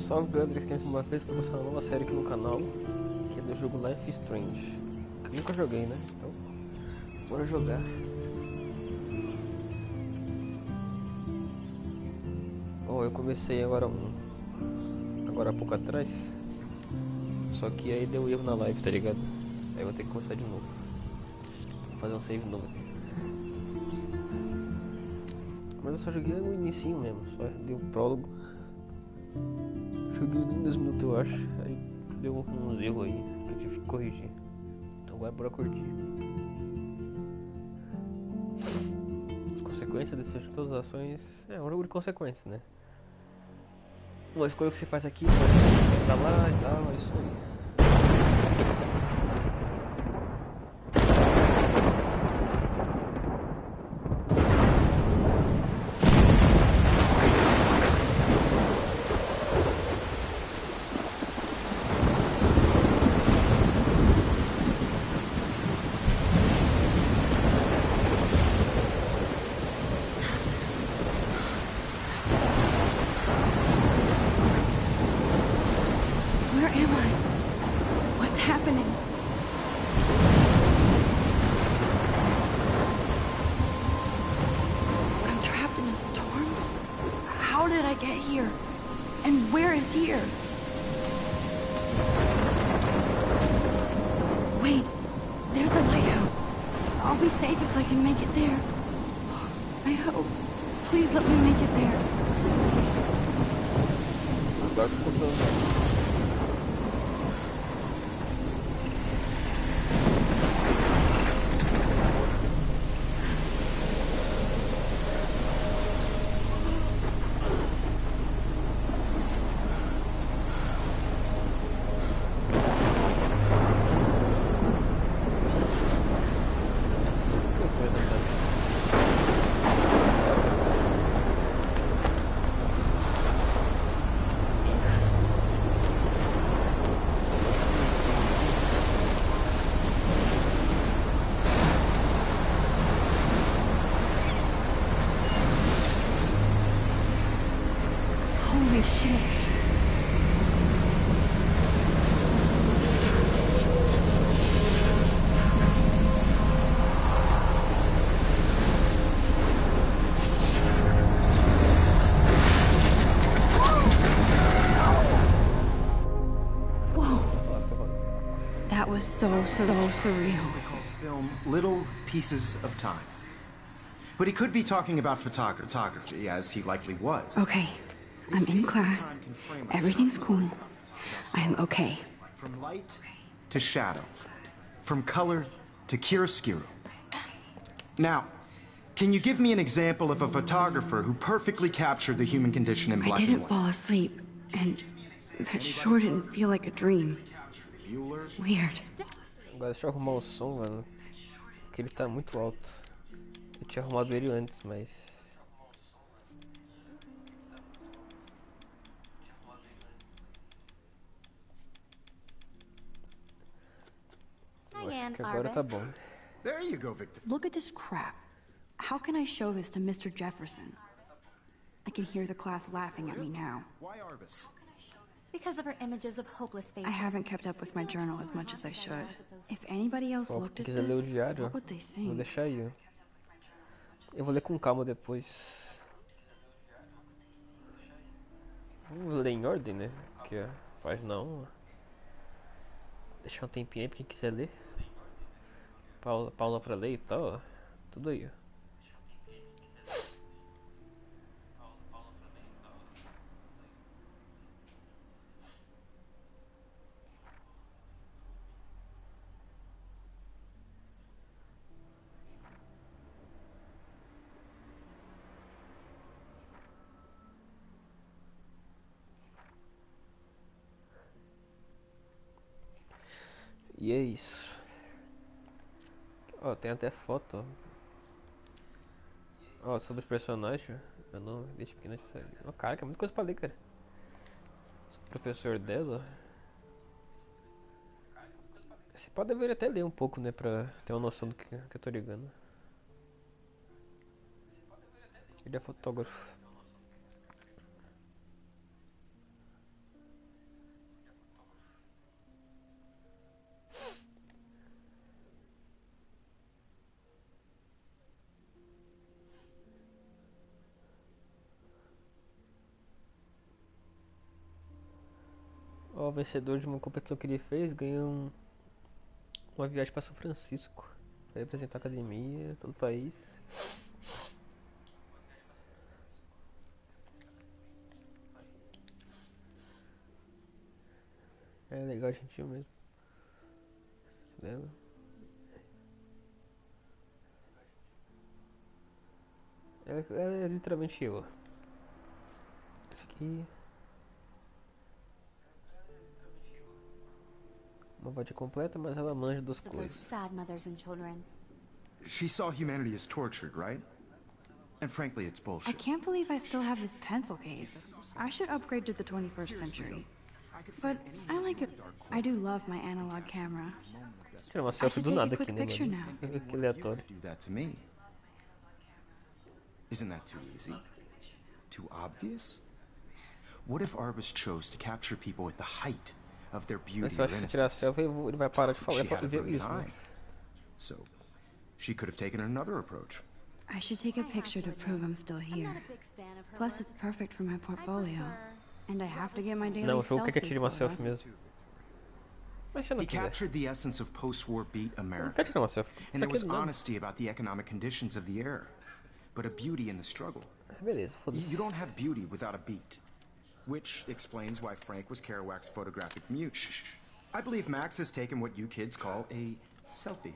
Salve galera, aqui uma vez para começar uma nova série aqui no canal, que é do jogo Life is Strange, que eu nunca joguei, né? Então, bora jogar. Oh, eu comecei agora há pouco atrás, só que aí deu erro na live, tá ligado? Aí eu vou ter que começar de novo. Vou fazer um save novo aqui. Mas eu só joguei no inicinho mesmo, só dei um prólogo. Joguei nem 2 minutos eu acho, aí deu uns erros aí que eu tive que corrigir. Então vai bora curtir. As consequências dessas todas as ações é um jogo de consequências, né? Uma escolha que você faz aqui pode pra lá e tal, é isso aí. Wait, there's the lighthouse. I'll be safe if I can make it there. I hope. Please let me make it there. Holy shit. Whoa. That was so surreal. Film Little Pieces of Time. But he could be talking about photography, as he likely was. Okay. I'm in class. Everything's cool. I am okay. From light to shadow. From color to chiaroscuro. Now, can you give me an example of a photographer who perfectly captured the human condition in black and white? I didn't fall asleep, and that sure didn't feel like a dream. Weird. Agora deixa eu arrumar o som, mano, porque ele tá muito alto. Eu tinha arrumado ele antes, mas... acho que agora tá bom. There you go, Victor. Look at this crap. How can I show this to Mr. Jefferson? I can hear the class laughing at me now. Why Arbus? Because of her images of hopeless faces. I haven't kept up with my journal as much as I should. If anybody else looked at quiser ler o this, diário, what would they vou think? deixar aí. Eu vou ler com calma depois. Vamos ler em ordem, né? Aqui é página 1. Deixar um tempinho aí pra quem quiser ler. Pausa pra ler e tal, ó. Tudo aí, ó. E é isso. Ó, tem até foto, ó. Ó, sobre os personagens. Eu não deixo pequeno de sair. Ó, cara, que é muita coisa pra ler, cara. O professor dela. Esse pode deveria até ler um pouco, né? Pra ter uma noção do que eu tô ligando. Ele é fotógrafo. o vencedor de uma competição que ele fez ganhou uma viagem para São Francisco. Vai representar a academia, todo o país. É legal, gentil mesmo. Lembra? É literalmente eu. Isso aqui. Uma vadia completa, mas ela manja das Of those coisas. sad mothers and children. She saw humanity as tortured, right? And frankly, it's I bullshit. can't believe I still have this pencil case. I should upgrade to the 21st century. But I like it. I do love my analog camera. Tira uma I selfie should do take a nada quick aqui, né, picture mano? now. Que aleatório. Do that to me. Isn't that too easy? Too obvious? What if Arbus chose to capture people at the height of their Mas beauty se eu or acho que se tirar innocence? selfie, ele vai parar de falar. She had a Ver brilliant isso, né? eye. So, she could have taken another approach. I should take a picture to prove I'm still I'm here. not a big fan of her Plus, work. it's perfect for my I portfolio. prefer- And I have to get my daily Não, o jogo quer que eu selfie tire uma quota. selfie mesmo. Mas se eu não He quiser. captured the essence of post-war beat Eu não America. quero tirar uma selfie. And Pra there que was não? honesty about the economic conditions of the era, but a beauty in the struggle. Beleza, foda-se. You don't have beauty without a beat. Which explains why Frank was Kerouac's photographic muse. Shh. I believe Max has taken what you kids call a selfie.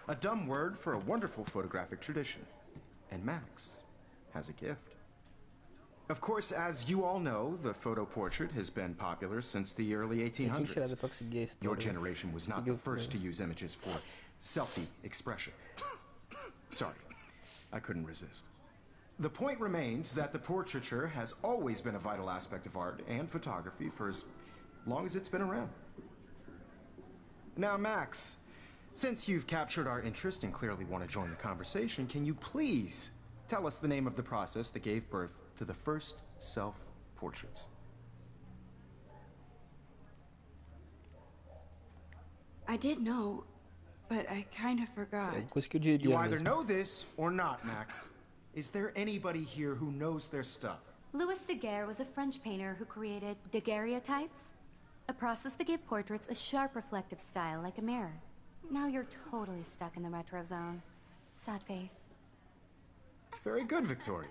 A dumb word for a wonderful photographic tradition. And Max has a gift. Of course, as you all know, the photo portrait has been popular since the early Eu tinha que tirar 1800s. pra conseguir a história. Your generation was not the Conseguiu first to primeiro. use images for selfie expression. Sorry, I couldn't resist. The point remains that the portraiture has always been a vital aspect of art and photography for as long as it's been around. Now, Max, since you've captured our interest and clearly want to join the conversation, can you please tell us the name of the process that gave birth to the first self-portraits? I did know, but I kind of forgot. É coisa que eu diria You either mesmo. know this or not, Max. Is there anybody here who knows their stuff? Louis Daguerre was a French painter who created daguerreotypes, a process that gave portraits a sharp reflective style like a mirror. Now you're totally stuck in the retro zone. Sad face. Very good, Victoria.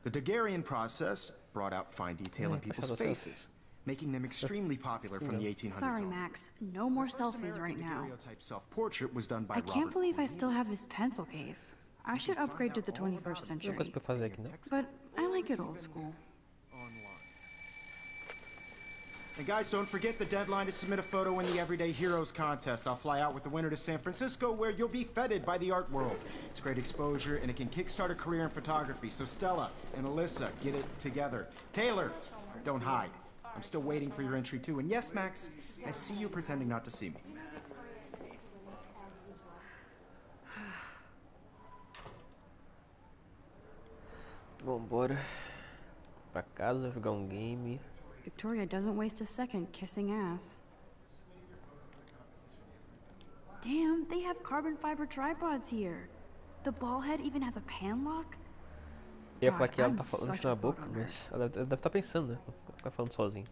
The Daguerrean process brought out fine detail in people's faces, making them extremely popular from the 1800s Sorry, on. Max. No more The first selfies American right now. daguerreotype self-portrait was done by I can't Robert believe I Cornelius. still have this pencil case. I should upgrade to the 21st Tem uma coisa century. pra fazer aqui, né? But I like it old school. And guys, don't forget the deadline to submit a photo in the Everyday Heroes contest. I'll fly out with the winner to San Francisco, where you'll be feted by the art world. It's great exposure, and it can kickstart a career in photography. So Stella and Alyssa, get it together. Taylor, don't hide. I'm still waiting for your entry too. And yes, Max, I see you pretending not to see me. Vambora. Pra casa, jogar um game. Victoria doesn't waste a second kissing ass. Damn, they have carbon fiber tripods here. The ball head even has a pan lock. Eu ia falar God, que ela I'm tá falando such na a boca, photo mas ela deve estar pensando, né? Não ficar falando sozinho.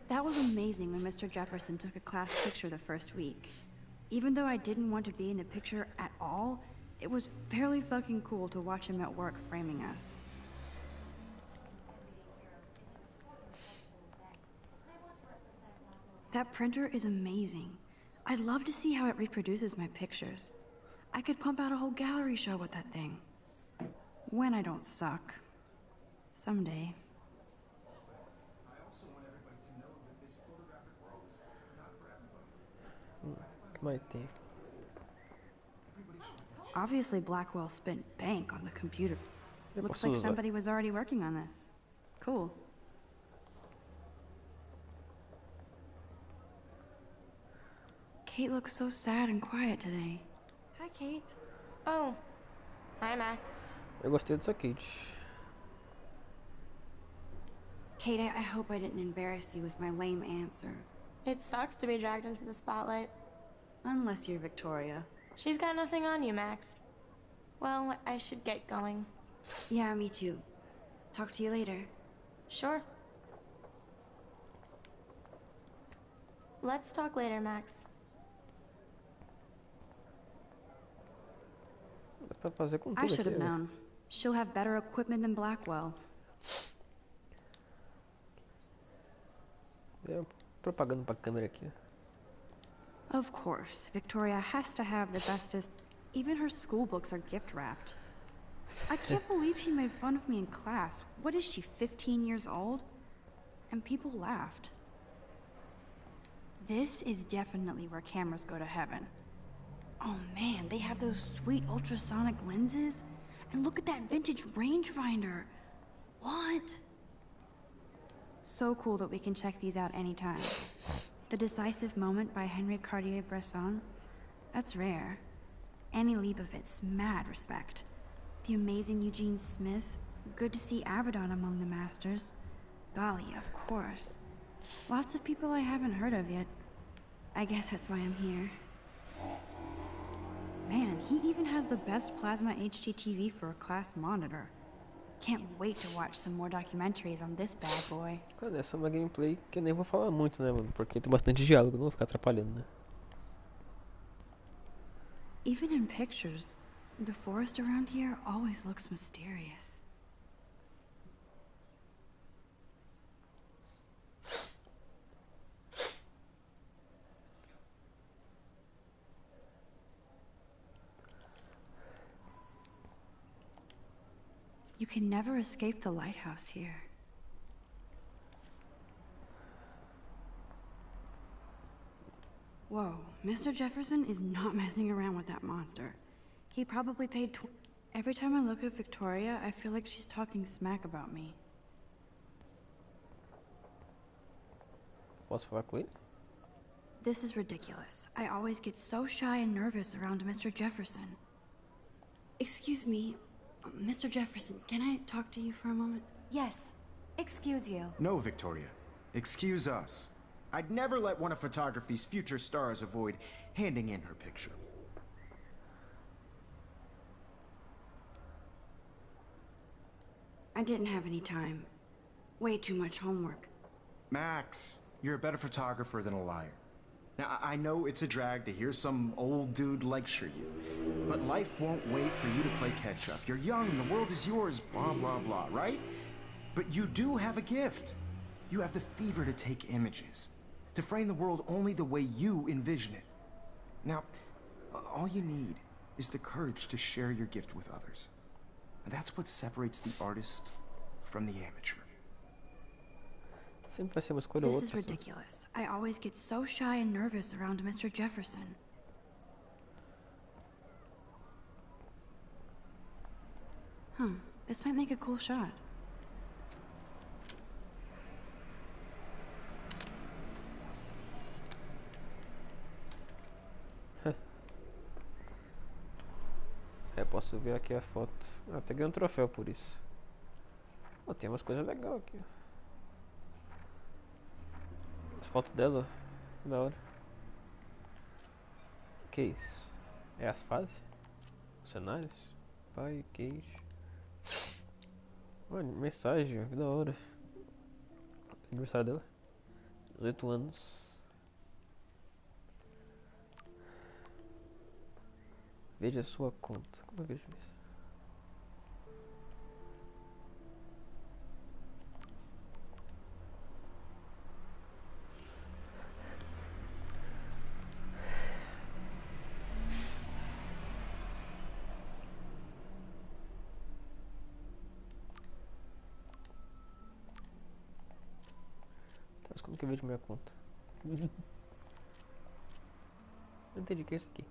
That was amazing when Mr. Jefferson took a class picture the first week. Even though I didn't want to be in the picture at all, it was fairly fucking cool to watch him at work framing us. That printer is amazing. I'd love to see how it reproduces my pictures. I could pump out a whole gallery show with that thing. When I don't suck. Someday. O que mais tem? Obviously, Blackwell spent bank on the computer. Eu Looks posso like usar. somebody was already working on this. Cool. Kate looks so sad and quiet today. Hi, Kate. Oh, hi, Max. Eu gostei dessa Kate. Kate, I hope I didn't embarrass you with my lame answer. It sucks to be dragged into the spotlight. Unless you're Victoria. She's got nothing on you, Max. Well, I should get going. Yeah, me too. Talk to you later. Sure. Let's talk later, Max. Dá pra fazer com I tudo should aqui, have né? known. She'll have better equipment than Blackwell. É propaganda pra câmera aqui. Of course, Victoria has to have the bestest. Even her school books are gift wrapped. I can't believe she made fun of me in class. What is she, 15 years old? And people laughed. This is definitely where cameras go to heaven. Oh man, they have those sweet ultrasonic lenses. And look at that vintage rangefinder. What? So cool that we can check these out anytime. The Decisive Moment by Henry Cartier-Bresson. That's rare. Annie Leibovitz, mad respect. The amazing Eugene Smith. Good to see Avedon among the masters. Golly, of course. Lots of people I haven't heard of yet. I guess that's why I'm here. Man, he even has the best plasma HDTV for a class monitor. Can't wait to watch some more documentaries on this bad boy. Cara, essa é uma gameplay que eu nem vou falar muito, né, mano? Porque tem bastante diálogo, não vou ficar atrapalhando, né? Even in pictures, the forest around here always looks mysterious. You can never escape the lighthouse here. Whoa, Mr. Jefferson is not messing around with that monster. He probably paid Every time I look at Victoria, I feel like she's talking smack about me. Posso falar com ele? This is ridiculous. I always get so shy and nervous around Mr. Jefferson. Excuse me, Mr. Jefferson, can I talk to you for a moment? Yes. Excuse you. No, Victoria. Excuse us. I'd never let one of photography's future stars avoid handing in her picture. I didn't have any time. Way too much homework. Max, you're a better photographer than a liar. Now, I know it's a drag to hear some old dude lecture you, but life won't wait for you to play catch-up. You're young, the world is yours, blah, blah, blah, right? But you do have a gift. You have the fever to take images, to frame the world only the way you envision it. Now, all you need is the courage to share your gift with others. And that's what separates the artist from the amateur. Sempre vai ser uma escolha ou This outra. is ridiculous. I always get so shy and nervous around Mr. Jefferson. This might make a cool shot. É, posso ver aqui a foto. Ah, até ganhei um troféu por isso. Oh, tem umas coisas legais aqui. As fotos dela, que da hora. O que é isso? É as fases? Os cenários? Pai, queijo. Olha, mensagem, que da hora. Aniversário dela. 18 anos. Veja a sua conta. Como eu vejo isso? Mas como que eu vejo minha conta? Não entendi o que é isso aqui.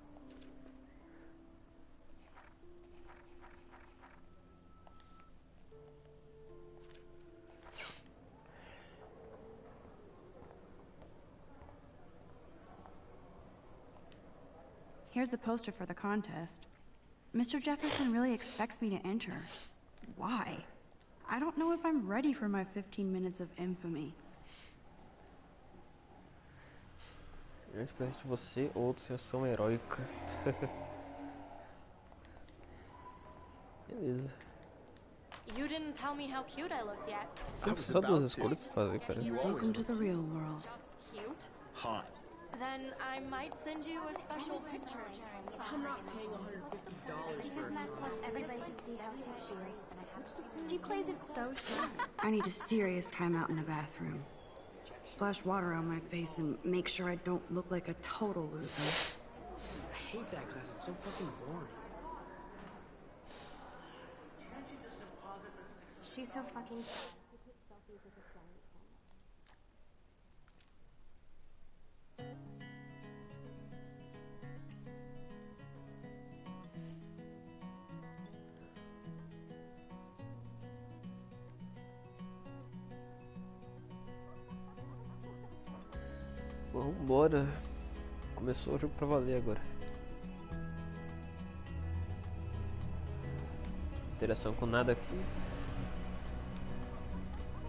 Here's the poster for the contest. Mr. Jefferson really expects me to enter. Why? I don't know if I'm ready for my 15 minutes of infamy. Eu espero de você ou sensação heróica. Beleza. You didn't tell me how cute I looked yet. I was Só duas about to. escolhas pra fazer, cara. You always Welcome to look the real world. Just cute? hot. Then I might send you a special picture. I'm not paying $150 Because for Max wants everybody to see how hip she is. She plays it so shady. I need a serious timeout in the bathroom. Splash water on my face and make sure I don't look like a total loser. I hate that class. It's so fucking boring. She's so fucking cute. Vambora. Começou o jogo pra valer agora. Interação com nada aqui.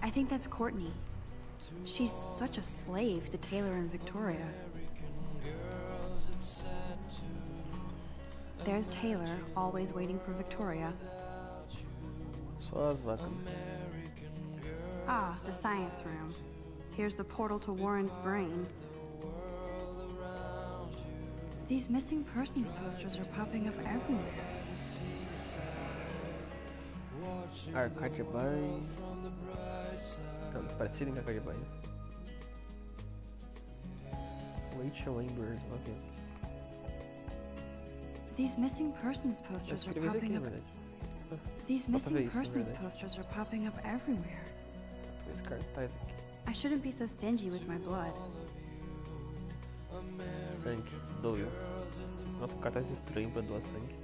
I think that's Courtney. She's such a slave to Taylor and Victoria. There's Taylor, always waiting for Victoria. Só as vacas. Ah, the science room. Here's the portal to Warren's brain. These missing persons posters are popping up everywhere. Arcade Bay. Tá parecido com Arcade Bay. Wait Chambers, ok. These missing persons posters are popping up. These missing persons posters are popping up everywhere. Esse cartaz aqui. I shouldn't be so stingy with my blood. Sangue, doeu. Nossa, cartaz estranho pra doar sangue.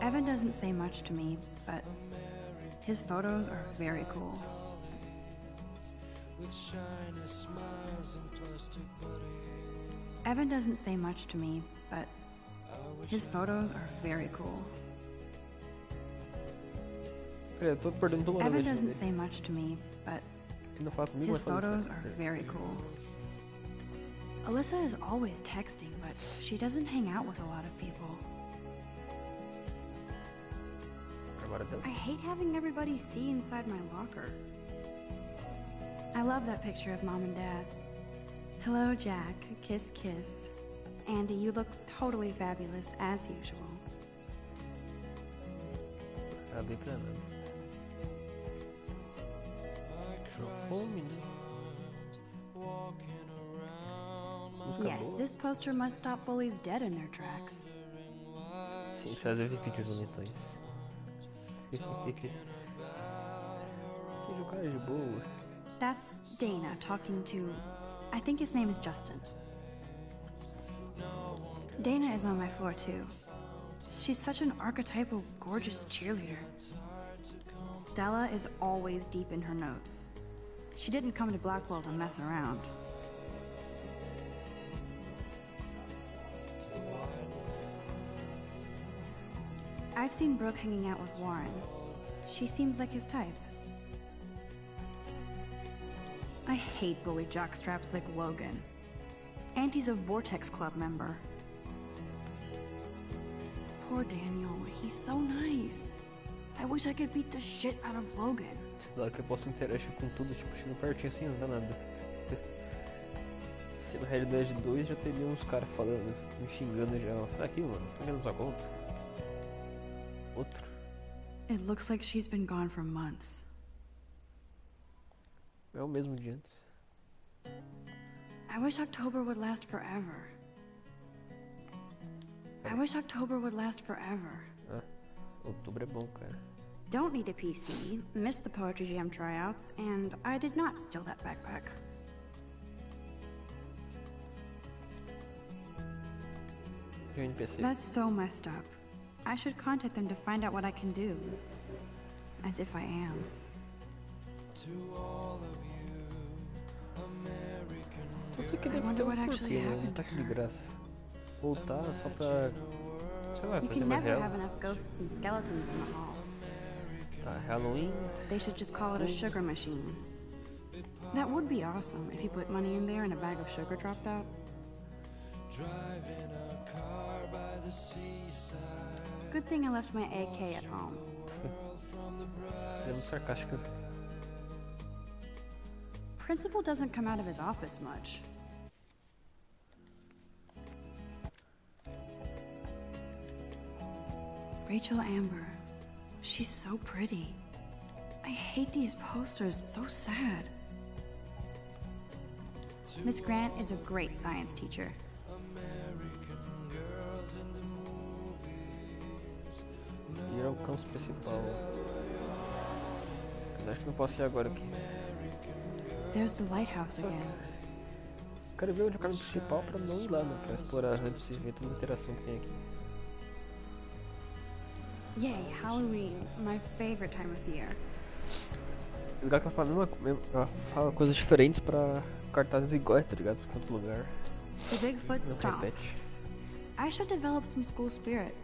Evan doesn't say much to me, but his photos are very cool. Evan doesn't say much to me, but his photos are very cool. Eu tô perdendo toda Evan doesn't say much to me, but his photos are very cool. Alyssa is always texting, but she doesn't hang out with a lot of people. I hate having everybody see inside my locker. I love that picture of Mom and Dad. Hello, Jack. Kiss, kiss. Andy, you look totally fabulous, as usual. Yes, this poster must stop bullies dead in their tracks. Sim, fazer vídeos bonitões. Seja o cara de boa. That's Dana talking to... I think his name is Justin. Dana is on my floor too. She's such an archetypal, gorgeous cheerleader. Stella is always deep in her notes. She didn't come to Blackwell to mess around. I've seen Brooke hanging out with Warren. She seems like his type. I hate bully jockstraps like Logan. And he's a Vortex Club member. Poor Daniel, he's so nice. I wish I could beat the shit out of Logan. Claro que eu posso interagir com tudo, tipo, chego pertinho assim, não dá nada. Se na realidade 2 já teria uns caras falando, me xingando já. Aqui, mano, tá vendo sua conta? Outro. It looks like she's been gone for months. É o mesmo de antes. I wish October would last forever. I wish October would last forever. Ah, outubro é bom, cara. Don't need a PC, missed the Poetry Jam tryouts, and I did not steal that backpack. That's so messed up. I should contact them to find out what I can do. As if I am. Tudo que deve ter um sorteio, tá aqui de graça. Voltar só pra... sei lá, You fazer can mais never real. have enough ghosts and skeletons in the hall. Tá, Halloween. They should just call it a sugar machine. That would be awesome if you put money in there and a bag of sugar dropped out. Good thing I left my AK at home. É muito sarcástico. principal doesn't come out of his office much. Rachel Amber. She's so pretty. I hate these posters, so sad. Miss Grant is a great science teacher. E é o campus principal. Mas acho que não posso ir agora aqui. There's the lighthouse again. Quero ver onde é o caminho principal pra não ir lá, né? Pra explorar antes e ver toda a interação que tem aqui. Yay, Halloween, my favorite time of year. O lugar que ela fala, ela fala coisas diferentes pra cartazes iguais, tá ligado? Em outro lugar. The Bigfoot Não stomp. repete. I should develop some school spirit.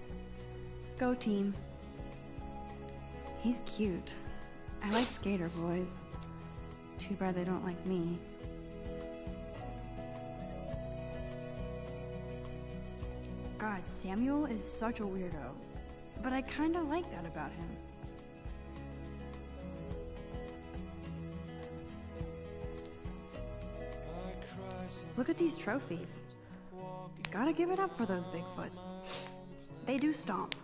Go team. He's cute. I like skater boys. Too bad they don't like me. God, Samuel is such a weirdo. But I kinda like that about him. Look at these trophies. Gotta give it up for those Bigfoots. They do stomp.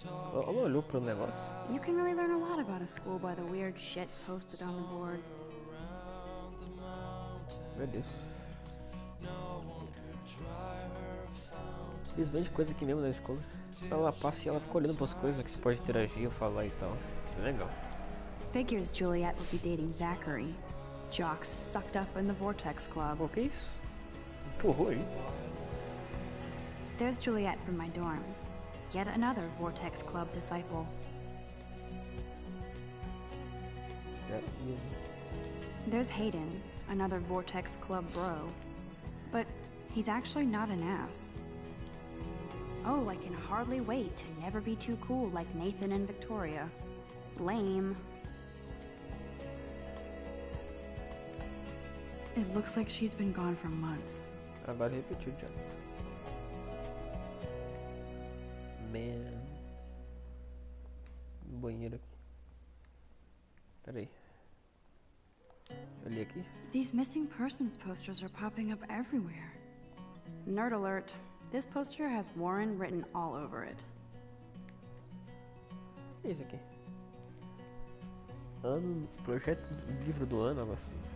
Ela olhou pro negócio. You can really learn a lot about a school by the weird shit posted on the boards. Meu Deus. Eles vendem coisa aqui mesmo na escola. Ela passa e ela fica olhando pras coisas que você pode interagir ou falar e tal. Isso é legal. Figures Juliet would be dating Zachary. Jocks sucked up in the Vortex Club. O que é isso? Empurrou aí. There's Juliet from my dorm. Yet another Vortex Club disciple. É, e... There's Hayden, another Vortex Club bro. But he's actually not an ass. Oh, I can hardly wait to never be too cool like Nathan and Victoria. Lame. It looks like she's been gone for months. Agora repetiu já. Man. Banheiro aqui. Pera aí. Ali aqui. These missing persons posters are popping up everywhere. Nerd alert. This poster has Warren written all over it. O que é isso aqui? Ano, projeto livro do ano, algo assim.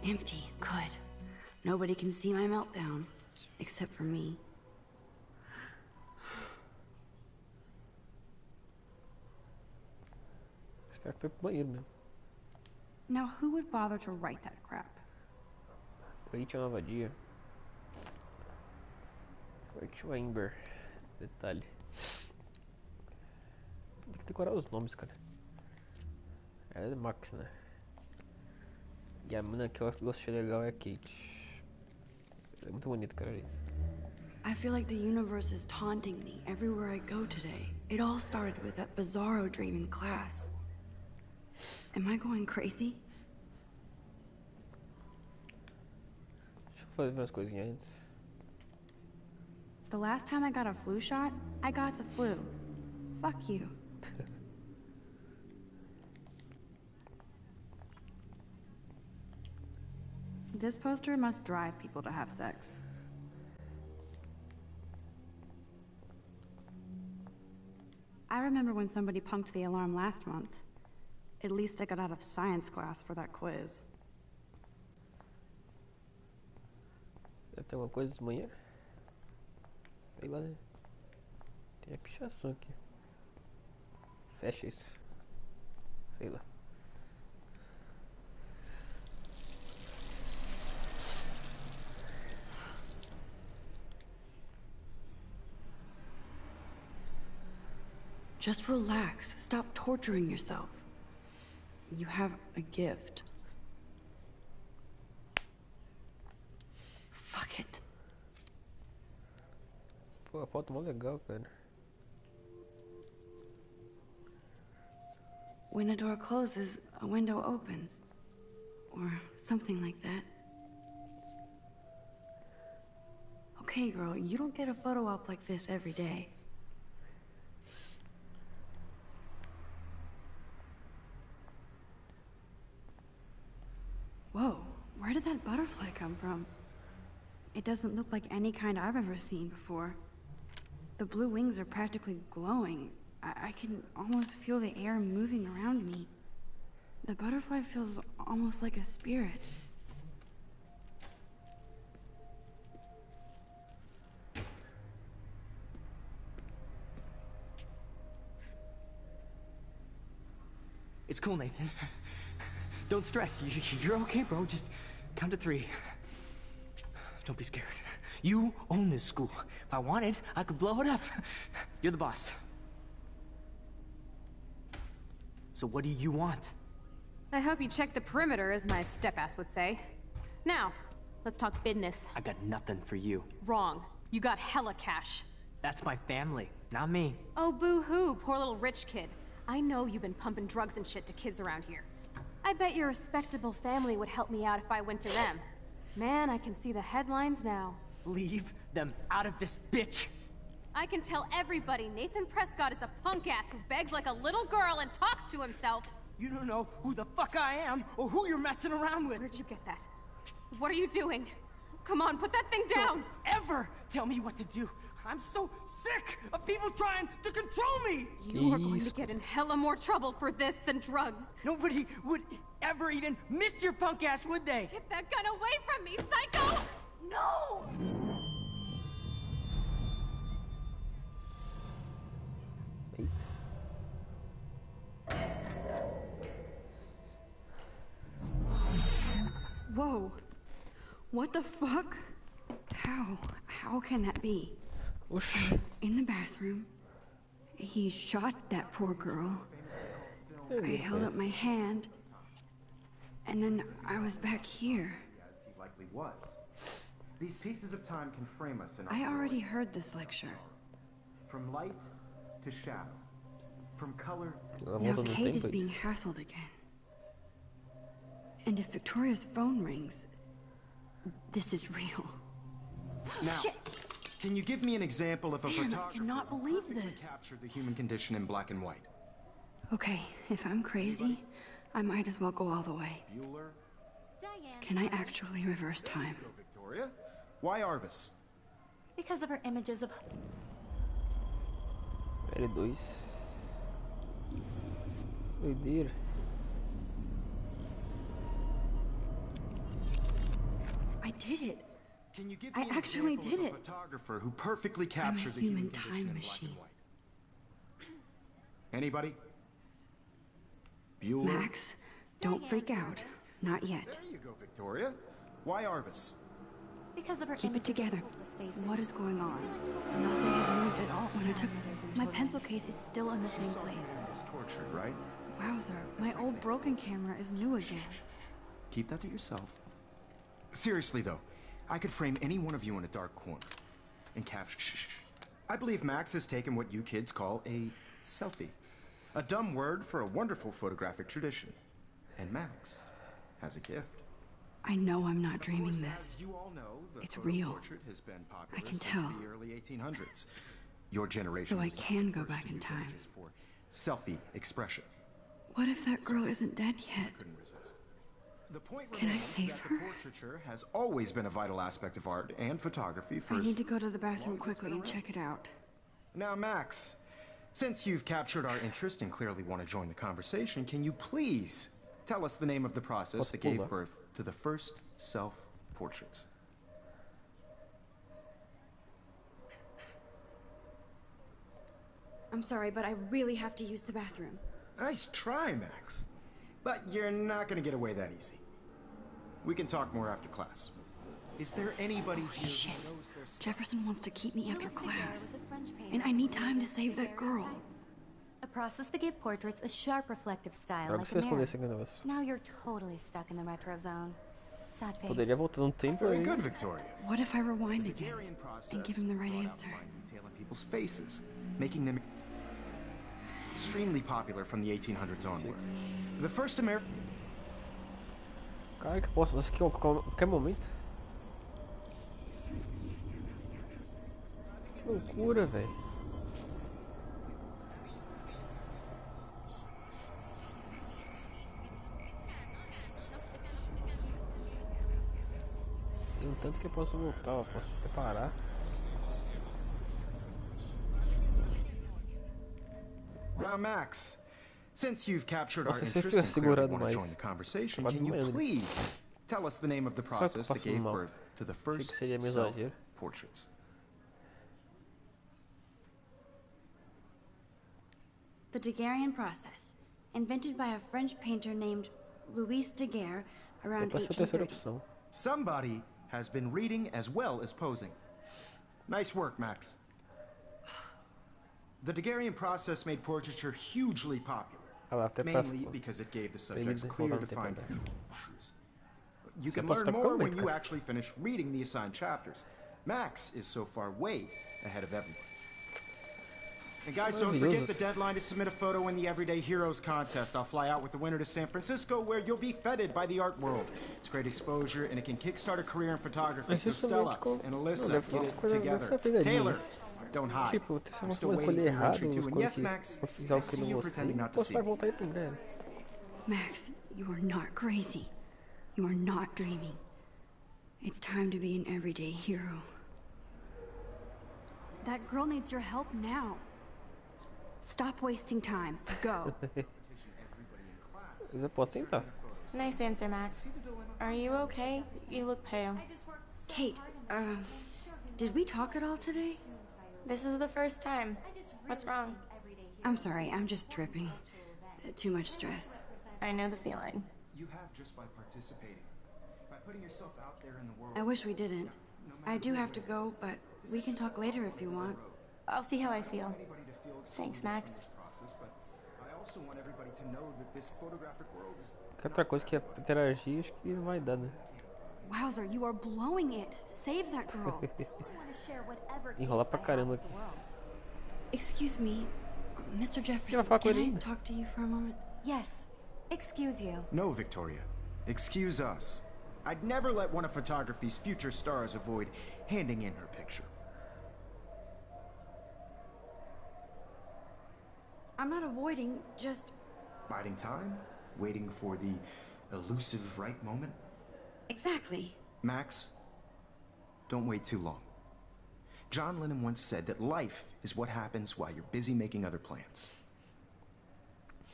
Empty. Good. Nobody can see my meltdown. Except for me. Esse cara foi pro banheiro mesmo. Now who would bother to write that crap? Leite é uma vadia. Rachel Amber. Detalhe. Tem que decorar os nomes, cara. Ela é Max, né? E a mina que eu gostei legal é a Kate. Ela é muito bonita, cara. Isso. I feel like the universe is taunting me everywhere I go today. It all started with that bizarro dream in class. Am I going crazy? Deixa eu fazer umas coisinhas antes. The last time I got a flu shot, I got the flu. Fuck you. This poster must drive people to have sex. I remember when somebody punked the alarm last month. At least I got out of science class for that quiz. Deve ter alguma coisa de manhã? Sei lá, né? Tem a pichação aqui. Fecha isso. Sei lá. Just relax. Stop torturing yourself. You have a gift. Fuck it. Pô, a foto é mó legal, cara. When a door closes, a window opens. Or something like that. Okay, girl, you don't get a photo op like this every day. Whoa, where did that butterfly come from? It doesn't look like any kind I've ever seen before. The blue wings are practically glowing. I can almost feel the air moving around me. The butterfly feels almost like a spirit. It's cool, Nathan. Don't stress. You're okay, bro. Just count to 3. Don't be scared. You own this school. If I wanted, I could blow it up. You're the boss. So what do you want? I hope you checked the perimeter, as my step-ass would say. Now, let's talk business. I got nothing for you. Wrong. You got hella cash. That's my family, not me. Oh, boo-hoo, poor little rich kid. I know you've been pumping drugs and shit to kids around here. I bet your respectable family would help me out if I went to them. Man, I can see the headlines now. Leave them out of this, bitch! I can tell everybody Nathan Prescott is a punk ass who begs like a little girl and talks to himself. You don't know who the fuck I am or who you're messing around with. Where'd you get that? What are you doing? Come on, put that thing down! Don't ever tell me what to do. I'm so sick of people trying to control me! You are going to get in hella more trouble for this than drugs. Nobody would ever even miss your punk ass, would they? Get that gun away from me, psycho! No! Whoa. What the fuck? How can that be? I was in the bathroom. He shot that poor girl. I held up my hand. And then I was back here. As he likely was. These pieces of time can frame us in I already heard this lecture. From light to shadow. From color. Now Kate is being hassled again. And if Victoria's phone rings, this is real. Now, Shit! Can you give me an example of a Man, I photographer cannot who believe perfectly this. captured the human condition in black and white? Okay, if I'm crazy, I might as well go all the way. Bueller? Diane. Can I actually reverse time? Go, Victoria. Why Arbus? Because of her images of... L2. Doideira. I did it. Can you give I me an actually example did of a it. photographer who perfectly captured the human human condition time in black machine. and white? Anybody? Bueller? Max, don't freak out. Not yet. There you go, Victoria. Why Arbus? Because of her Keep it images of together. hopeless faces. What is going on? Nothing has moved at all. When I took my pencil case is still in the same place. Was tortured, right? Wowzer, my old broken camera is new again. Keep that to yourself. Seriously, though, I could frame any one of you in a dark corner and capture. Shh. I believe Max has taken what you kids call a selfie. A dumb word for a wonderful photographic tradition. And Max has a gift. I know I'm not dreaming Of course, this. as you all know, the It's photo real. portrait has been popular I can since tell. the early 1800s. Your generation So I was the can go first back to in use time. images for selfie expression. What if that girl isn't dead yet? Couldn't resist. The point Can I remains save that her? the portraiture has always been a vital aspect of art and photography for I as need to go to the bathroom long as it's quickly been and around. check it out. Now, Max, since you've captured our interest and clearly want to join the conversation, can you please tell us the name of the process that gave birth to the first self-portraits? I'm sorry, but I really have to use the bathroom. Nice try, Max. But you're not going to get away that easy. We can talk more after class. Is there anybody here Shit. who knows their... Jefferson wants to keep me after Louis Daguerre class. was a French painter And I need who time to created save that girl. daguerreotypes. A process that gave portraits a sharp reflective style Agora like que a você mirror. responder esse negócio. Now you're totally stuck in the retro zone. Sad face. Poderia voltar no tempo Very aí. good, Victoria. What if I rewind The again Daguerrean process and give him the right brought out answer? fine detail in people's faces, making them extremely popular from the 1800s onward. The first American... Cara, que posso assistir a qualquer momento. Que loucura, velho. Tem um tanto que eu posso voltar, eu posso até parar. Now, Max, since you've captured our Nossa, se eu interest and tivesse clearly segurado want to mais, join the conversation, acabado can you desmaiando. please tell us the name of the process that gave mal. birth to the first que seria meio exagero. self-portraits? The Daguerrean process, invented by a French painter named Louis Daguerre around Essa é a terceira 1830. opção. Somebody has been reading as well as posing. Nice work, Max. The Daguerrean process made portraiture hugely popular, Ah lá, até mainly passa. because it gave the subjects Maybe clear, hold on, defined take features. You can posso learn tá more ficando when lento, you cara. actually finish reading the assigned chapters. Max is so far way ahead of everyone. And guys, don't forget the deadline to submit a photo in the Everyday Heroes contest. I'll fly out with the winner to San Francisco, where you'll be feted by the art world. It's great exposure, and it can kickstart a career in photography. So Stella and Alyssa, get it together. Taylor, don't hide. Tipo, I'm você still vai waiting escolher for your errado entry os too. And coisas yes, Max, que I algo que see não you gostei. pretending not to Você see. vai voltar aí pro breve. Max, you are not crazy. You are not dreaming. It's time to be an everyday hero. That girl needs your help now. Stop wasting time. Go. Mas eu posso tentar. Nice answer, Max. Are you okay? You look pale. Kate, did we talk at all today? This is the first time. What's wrong? I'm sorry, I'm just tripping. Too much stress. I know the feeling. You have just by participating, by putting yourself out there in the world. I wish we didn't. I do have to go, but we can talk later if you want. I'll see how I feel. Thanks, Max. I also want everybody to know that this photographic world is Que outra coisa que é interagir, acho que não vai dar, né? Wowzer, you are blowing it. Save that girl. Enrolar pra caramba aqui. Excuse me, Mr. Jefferson, falar com can ele I ainda? talk to you for a moment? Yes. Excuse you. No, Victoria. Excuse us. I'd never let one of photography's future stars avoid handing in her picture. I'm not avoiding, just... Biding time? Waiting for the elusive right moment? Exactly. Max, don't wait too long. John Lennon once said that life is what happens while you're busy making other plans.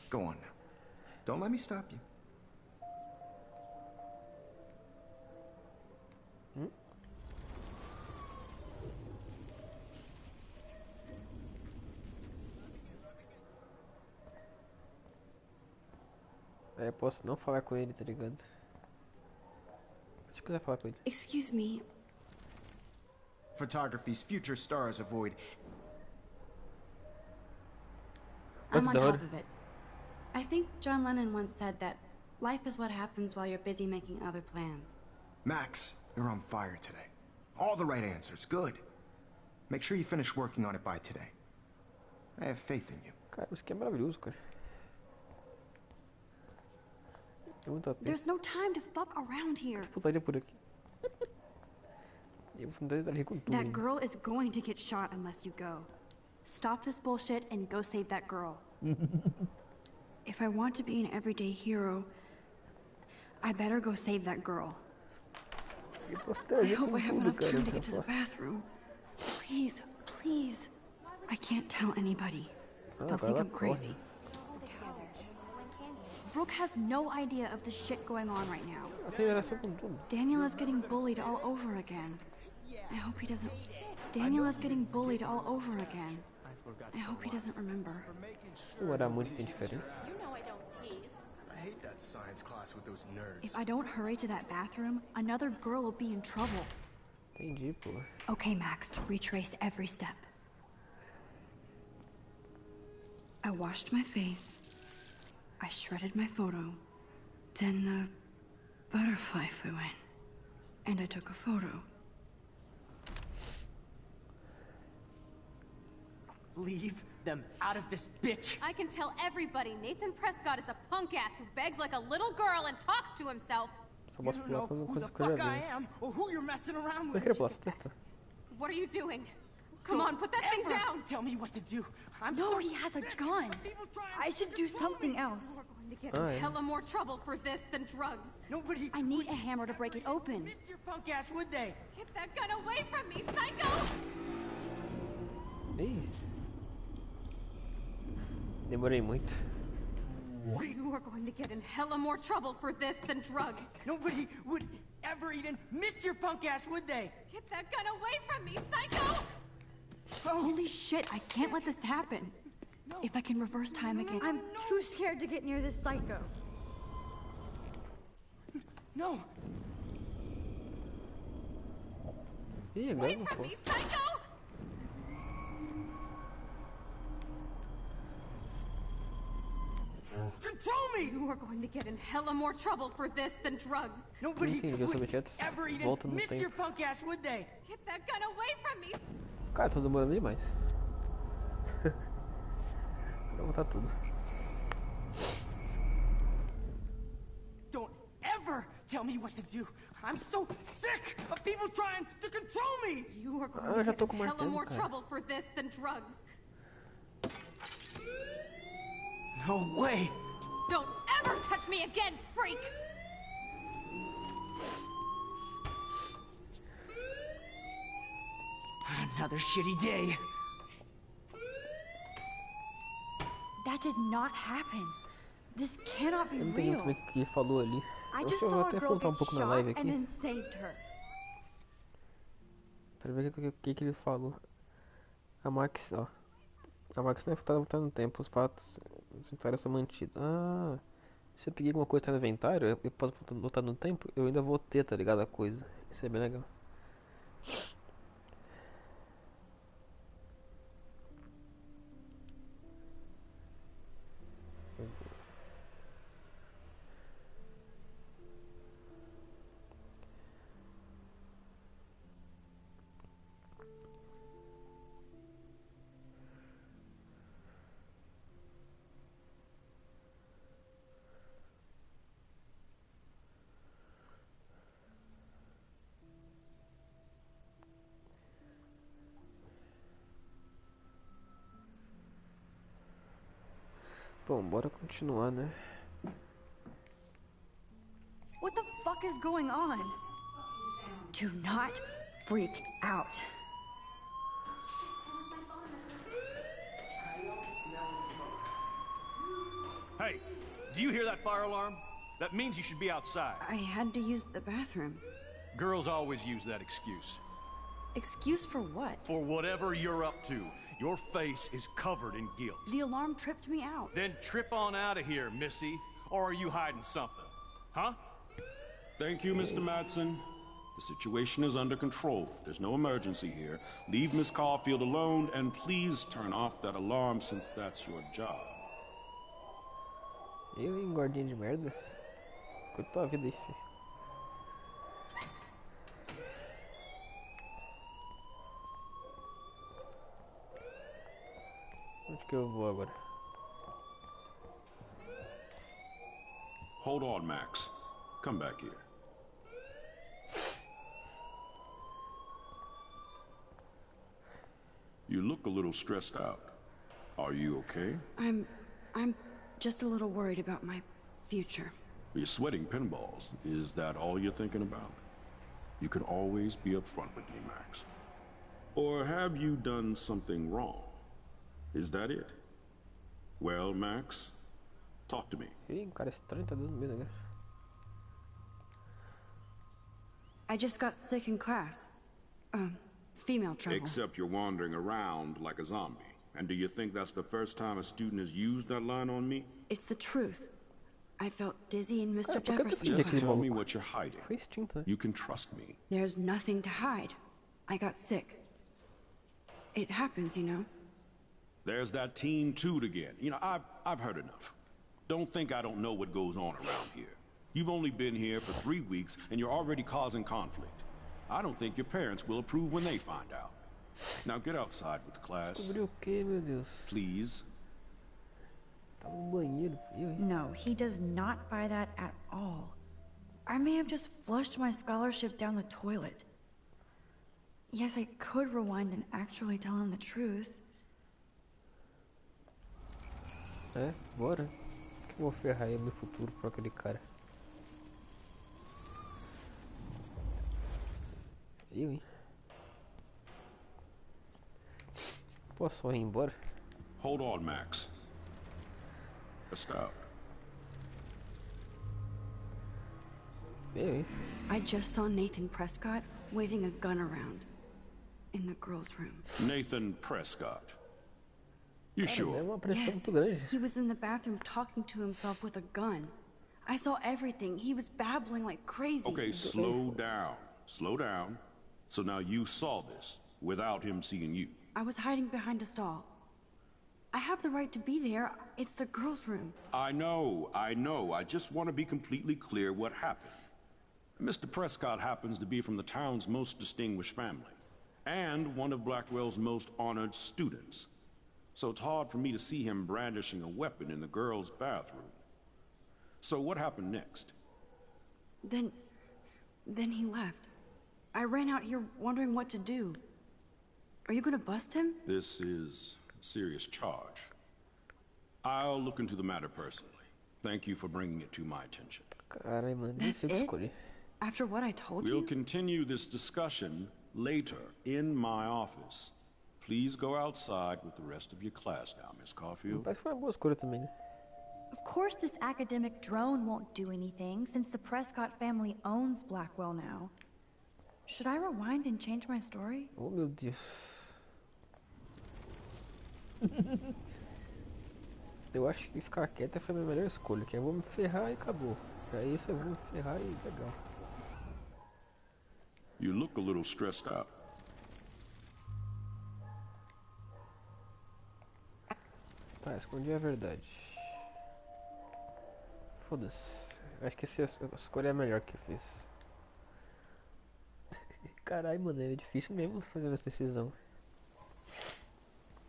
Go on now. Don't let me stop you. É, eu posso não falar com ele, tá ligado? Se eu quiser falar com ele. Excuse me. Photography's future stars avoid. I'm on da hora. top of it. I think John Lennon once said that life is what happens while you're busy making other plans. Max, you're on fire today. All the right answers. Good. Make sure you finish working on it by today. I have faith in you. Cara, isso aqui é maravilhoso, cara. É muito apelo. There's no time to fuck around here. Putaria por aqui. Eu vou tentar rir com tudo. That ainda. girl is going to get shot unless you go. Stop this bullshit and go save that girl. If I want to be an everyday hero, I better go save that girl. Eu posso I interagir hope com I have tudo, enough cara. time to get to the bathroom. Please, please. I can't tell anybody. They'll vai think lá, I'm crazy. corre. Brooke has no idea of the shit going on right now. Eu tenho interação com tudo. Daniel is getting bullied all over again. I hope he doesn't... Daniel is getting bullied all over again. I hope he doesn't remember. Não era muito tem diferença. You know I don't tease. I hate that science class with those nerds. If I don't hurry to that bathroom, another girl will be in trouble. Entendi, pô. Okay, Max, retrace every step. I washed my face. I shredded my photo. Then the butterfly flew in. And I took a photo. Leave them out of this bitch. I can tell everybody Nathan Prescott is a punk ass who begs like a little girl and talks to himself. Só You posso don't pular know fazendo who the coisas que eu já fuck I vi. am or who you're messing around Eu with. queria pular, testa. What are you doing? Come on, put that thing down! Tell me what to do. No, he has a gun. I should do something else. We're going to get in hella more trouble for this than drugs. Nobody. I need a hammer to break it open. Missed your punk ass, would they? Get that gun away from me, psycho! Ih. Demorei muito. You are going to get in hella more trouble for this than drugs. Nobody would ever even miss your punk ass, would they? Get that gun away from me, psycho! Holy shit, I can't let this happen. If I can reverse time again, I'm too scared to get near this psycho. No. Ih, agora Away não from pode. me, psycho! Control me! You are going to get in hella more trouble for this than drugs. Nobody Sim, viu, would objetos. ever even Volta no miss your tempo. punk ass, would they? Get that gun away from me! Cara, tô demorando demais. Vou botar tudo. Don't ever tell me what to do. I'm so sick of people trying to control me. You are going Ah, to já get tô in com hella martelo, more cara. trouble for this than drugs. No way. Don't ever touch me again, freak! Another shitty day. That did not happen. This cannot be Eu não entendi muito real. bem o que ele falou ali. I Eu just vou saw a até girl voltar um get pouco na shot live and aqui. then saved her. Pra ver o que ele falou. A Max, ó. A Max não é furtada voltar no tempo. Os fatos do inventário são mantidos. Ah, se eu peguei alguma coisa que tá no inventário, eu posso voltar no tempo, eu ainda vou ter, tá ligado? A coisa. Isso é bem legal. Bom, bora continuar, né? What the fuck is going on? Do not freak out. Hey, do you hear that fire alarm? That means you should be outside. I had to use the bathroom. Girls always use that excuse. Excuse for what? For whatever you're up to, your face is covered in guilt. The alarm tripped me out. Then trip on out of here, Missy. Or are you hiding something? Huh? Thank you, Mr. Madsen. The situation is under control. There's no emergency here. Leave Miss Caulfield alone, and please turn off that alarm since that's your job. Eu, hein, gordinho de merda. Cuida tua vida aí, filho. Onde que eu vou agora? Hold on, Max. Come back here. You look a little stressed out. Are you okay? I'm just a little worried about my future. You're sweating pinballs. Is that all you're thinking about? You can always be upfront with me, Max. Or have you done something wrong? Is that it? Well, Max, talk to me. Ih, um cara estranho tá dando medo agora. I just got sick in class. Female trouble. Except you're wandering around like a zombie. And do you think that's the first time a student has used that line on me? It's the truth. I felt dizzy in Mr. Por que eu Jefferson's pedi Just aquele tell class. me maluco? what you're hiding. Foi extinto, né? You can trust me. There's nothing to hide. I got sick. It happens, you know. There's that teen toot again. You know, I've heard enough. Don't think I don't know what goes on around here. You've only been here for 3 weeks, and you're already causing conflict. I don't think your parents will approve when they find out. Now get outside with class, Descobriu o que, meu Deus? please. Tá no banheiro, eu, hein? No, he does not buy that at all. I may have just flushed my scholarship down the toilet. Yes, I could rewind and actually tell him the truth. É, bora. Que eu vou ferrar aí meu futuro pra aquele cara. Eu, hein? Posso só ir embora? Hold on, Max. Just out. Eu, hein? I just saw Nathan Prescott waving a gun around in the girls' room. Nathan Prescott. You É sure? uma pressão Yes, muito grande. he was in the bathroom talking to himself with a gun. I saw everything. He was babbling like crazy. Okay, slow down. Slow down. So now you saw this without him seeing you. I was hiding behind a stall. I have the right to be there. It's the girls' room. I know. I just want to be completely clear what happened. Mr. Prescott happens to be from the town's most distinguished family, and one of Blackwell's most honored students. So it's hard for me to see him brandishing a weapon in the girls' bathroom. So what happened next? Then he left. I ran out here wondering what to do. Are you gonna bust him? This is a serious charge. I'll look into the matter personally. Thank you for bringing it to my attention. Caralho, mano, That's deixa eu it? escolher. After what I told We'll you? continue this discussion later in my office. Please go outside with the rest of your class now, Miss Caulfield. Parece que foi uma boa escolha também, né? Of course this academic drone won't do anything, since the Prescott family owns Blackwell now. Should I rewind and change my story? Oh, meu Deus. Eu acho que ficar quieta foi a minha melhor escolha, que eu vou me ferrar e acabou. É isso, eu vou me ferrar e legal. You look a little stressed out. Tá, escondi a verdade. Foda-se. Acho que essa escolha é a melhor que eu fiz. Caralho, mano, é difícil mesmo fazer essa decisão.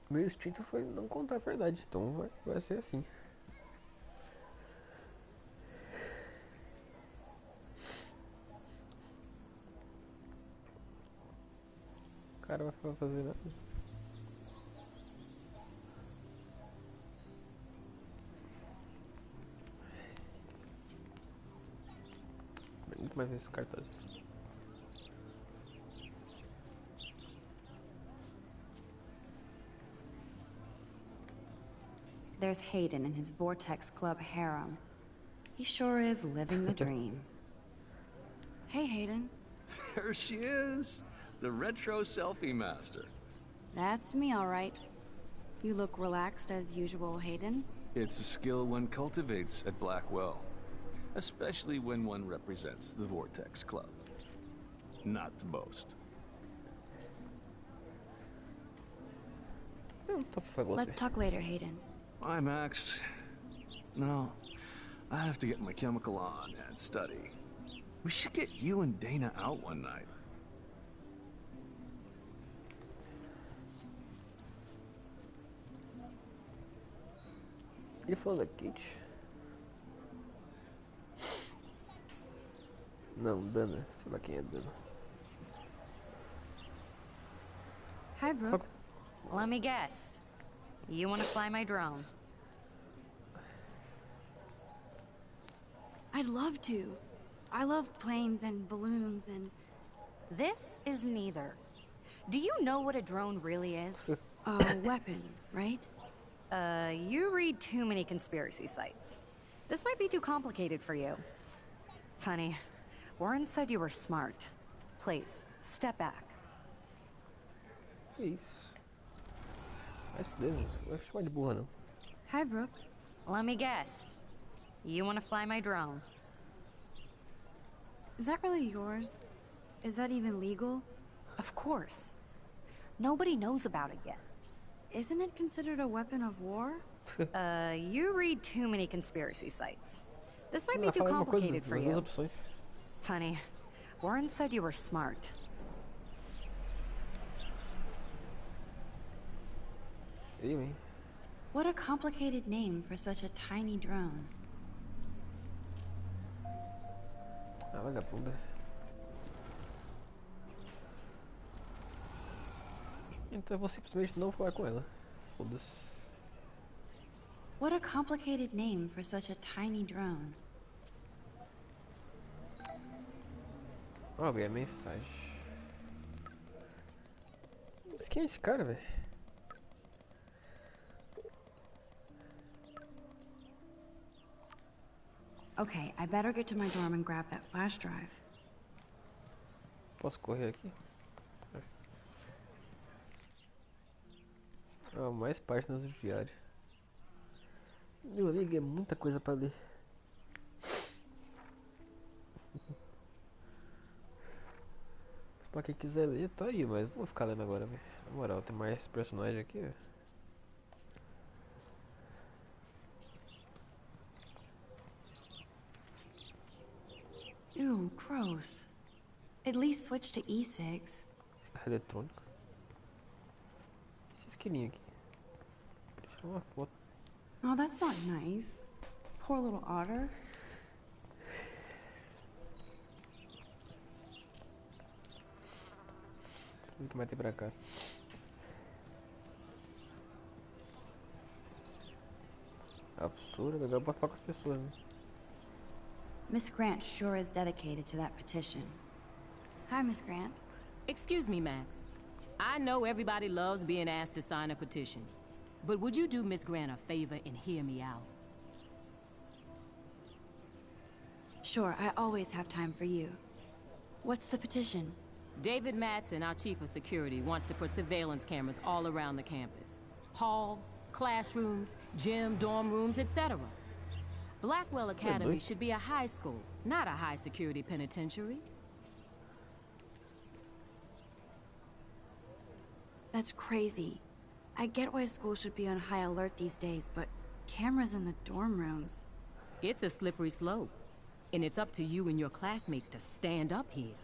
Meu instinto foi não contar a verdade, então vai ser assim. O cara vai fazer nada. Muito mais esse cartaz. There's Hayden in his Vortex Club harem. He sure is living the dream. Hey, Hayden. There she is, the retro selfie master. That's me, all right. You look relaxed as usual, Hayden. It's a skill one cultivates at Blackwell, especially when one represents the Vortex Club. Not to boast. Let's talk later, Hayden. Bye, Max. No, I have to get my chemical on and study. We should get you and Dana out one night. Ele falou da Kate? Não, Dana. Sei lá quem é Dana. Hi, Brooke. Let me guess. You want to fly my drone? I'd love to. I love planes and balloons and... This is neither. Do you know what a drone really is? A weapon, right? You read too many conspiracy sites. This might be too complicated for you. Funny. Warren said you were smart. Please, step back. Que isso? Mais preso. Não vai chamar de burra, não. Hi, Brooke. Let me guess. You want to fly my drone? Is that really yours? Is that even legal? Of course. Nobody knows about it yet. Isn't it considered a weapon of war? You read too many conspiracy sites. This might be too complicated for you. Funny. Warren said you were smart. Eu, hein? What a complicated name for such a tiny drone. Ah, vagabunda. Então eu vou simplesmente não falar com ela. Foda-se. What a complicated name for such a tiny drone. Ó, ganhei a mensagem. Mas quem é esse cara, velho? Okay, I better get to my dorm and grab that flash drive. Posso correr aqui? Ah, mais páginas do diário. Meu amigo, é muita coisa pra ler. Pra quem quiser ler, tá aí, mas não vou ficar lendo agora, velho. Na moral, tem mais personagens aqui, velho. Ew, gross. At least switch to e-cigs. Cigarro eletrônico. Esse esquilinho aqui. Vou tirar uma foto. Oh, that's not nice. Poor little otter. O que mais tem pra cá? Absurdo, agora eu posso falar com as pessoas, né? Miss Grant sure is dedicated to that petition. Hi, Miss Grant. Excuse me, Max. I know everybody loves being asked to sign a petition. But would you do Miss Grant a favor and hear me out? Sure, I always have time for you. What's the petition? David Madsen, our chief of security, wants to put surveillance cameras all around the campus. Halls, classrooms, gym, dorm rooms, etc. Blackwell Academy should be a high school, not a high-security penitentiary. That's crazy. I get why schools should be on high alert these days, but cameras in the dorm rooms. It's a slippery slope, and it's up to you and your classmates to stand up here.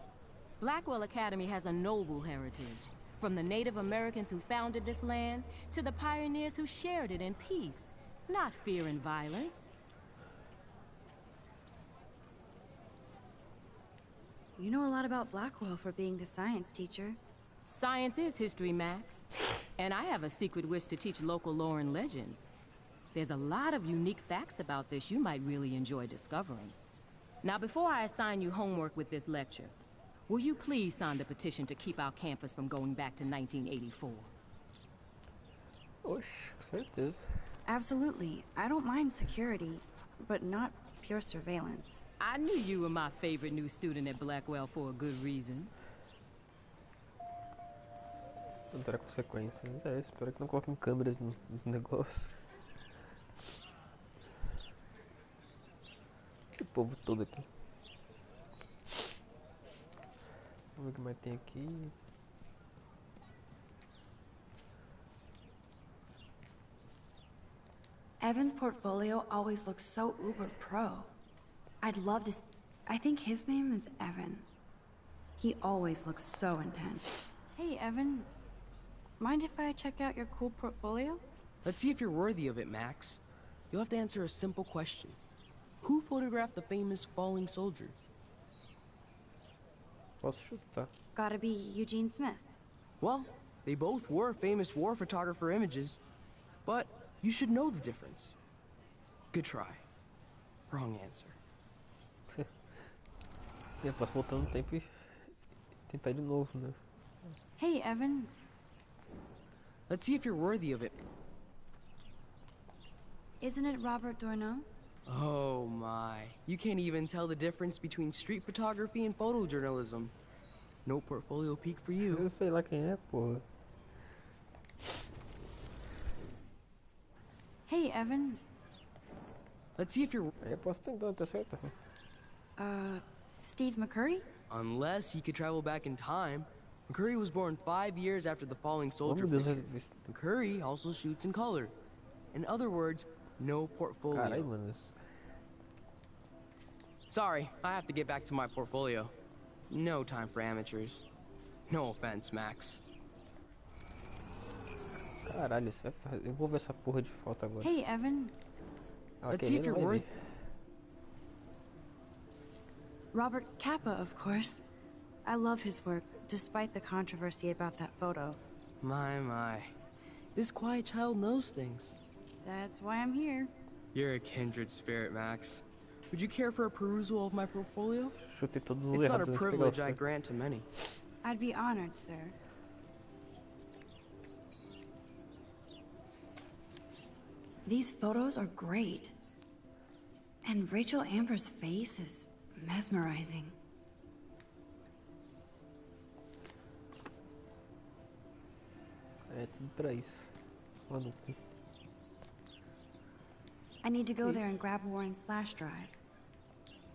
Blackwell Academy has a noble heritage, from the Native Americans who founded this land to the pioneers who shared it in peace, not fear and violence. You know a lot about Blackwell for being the science teacher. Science is history, Max. And I have a secret wish to teach local lore and legends. There's a lot of unique facts about this you might really enjoy discovering. Now, before I assign you homework with this lecture, will you please sign the petition to keep our campus from going back to 1984? Oxe, certeza. Absolutely. I don't mind security, but not pure surveillance. I knew you were my favorite new student at Blackwell for a good reason. Isso não terá consequências. É, espero que não coloquem câmeras nos negócios. Esse povo todo aqui. Vamos ver o que mais tem aqui. Evan's portfolio always looks so uber pro. I'd love to... I think his name is Evan. He always looks so intense. Hey, Evan. Mind if I check out your cool portfolio? Let's see if you're worthy of it, Max. You'll have to answer a simple question. Who photographed the famous falling soldier? Posso chutar. Gotta be Eugene Smith. Well, they both were famous war photographer images. But you should know the difference. Good try. Wrong answer. Eu posso voltar no tempo e tentar de novo, né? Hey, Evan. Let's see if you're worthy of it. Isn't it Robert Dourneau? Oh my. You can't even tell the difference between street photography and photojournalism. No portfolio peak for you. Eu sei lá quem é, porra. Hey, Evan. Let's see if you're... Eu posso tentar, tá certo? Steve McCurry? Unless he could travel back in time. McCurry was born 5 years after the falling soldier picture. McCurry also shoots in color. In other words, no portfolio. Caralho, mano. Sorry, I have to get back to my portfolio. No time for amateurs. No offense, Max. Caralho, isso vai fazer... Eu vou ver essa porra de foto agora. Hey, Evan. Let's see if you're worth... Robert Capa, of course. I love his work, despite the controversy about that photo. My. This quiet child knows things. That's why I'm here. You're a kindred spirit, Max. Would you care for a perusal of my portfolio? Chutei todos os It's not a errados antes de pegar o privilege I certo. grant to many. I'd be honored, sir. These photos are great. And Rachel Amber's face is mesmerizing. É tudo pra isso. Lá no cu. I need to go there and grab Warren's flash drive.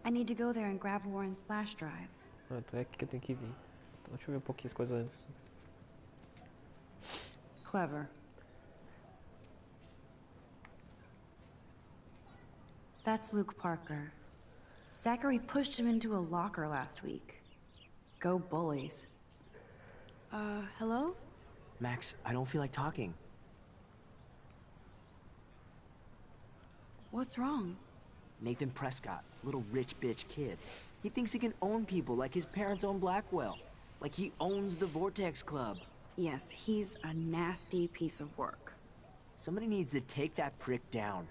I need to go there and grab Warren's flash drive. Ah, então é aqui que eu tenho que vir. Então deixa eu ver um pouquinho as coisas antes. Clever. That's Luke Parker. Zachary pushed him into a locker last week. Go bullies. Hello? Max, I don't feel like talking. What's wrong? Nathan Prescott, little rich bitch kid. He thinks he can own people like his parents own Blackwell. Like he owns the Vortex Club. Yes, he's a nasty piece of work. Somebody needs to take that prick down.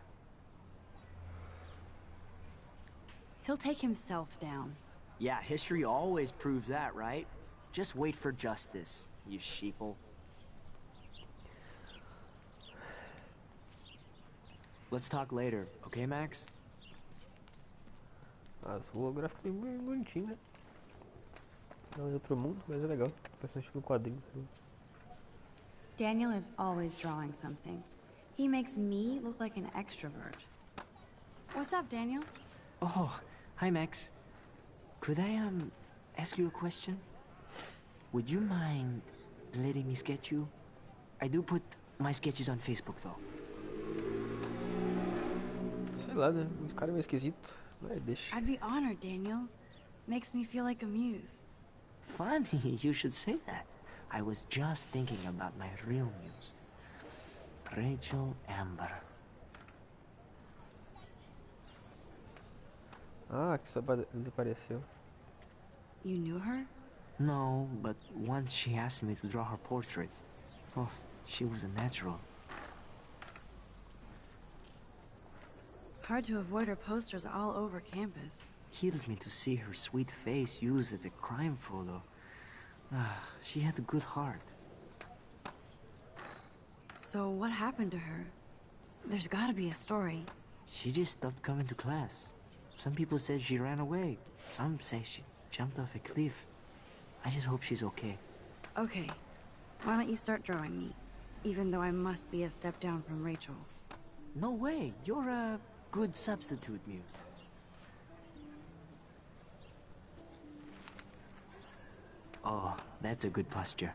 He'll take himself down. Yeah, history always proves that, right? Just wait for justice, you sheeple. Let's talk later, okay, Max? As holográficas bem bonitinho, né? Não é outro mundo, mas é legal. Parece um estilo quadrinho. Daniel is always drawing something. He makes me look like an extrovert. What's up, Daniel? Oh, hi, Max. Could I, ask you a question? Would you mind letting me sketch you? I do put my sketches on Facebook, though. Sei lá, né? Esse cara é meio esquisito. Mas deixa. I'd be honored, Daniel. Makes me feel like a muse. Funny, you should say that. I was just thinking about my real muse. Rachel Amber. Ah, que só desapareceu. You knew her? No, but once she asked me to draw her portrait. Oh, she was a natural. Hard to avoid her posters all over campus. Kills me to see her sweet face used as a crime photo. Ah, she had a good heart. So what happened to her? There's gotta be a story. She just stopped coming to class. Some people said she ran away. Some say she jumped off a cliff. I just hope she's okay. Okay, why don't you start drawing me? Even though I must be a step down from Rachel. No way, you're a good substitute, Muse. Oh, that's a good posture.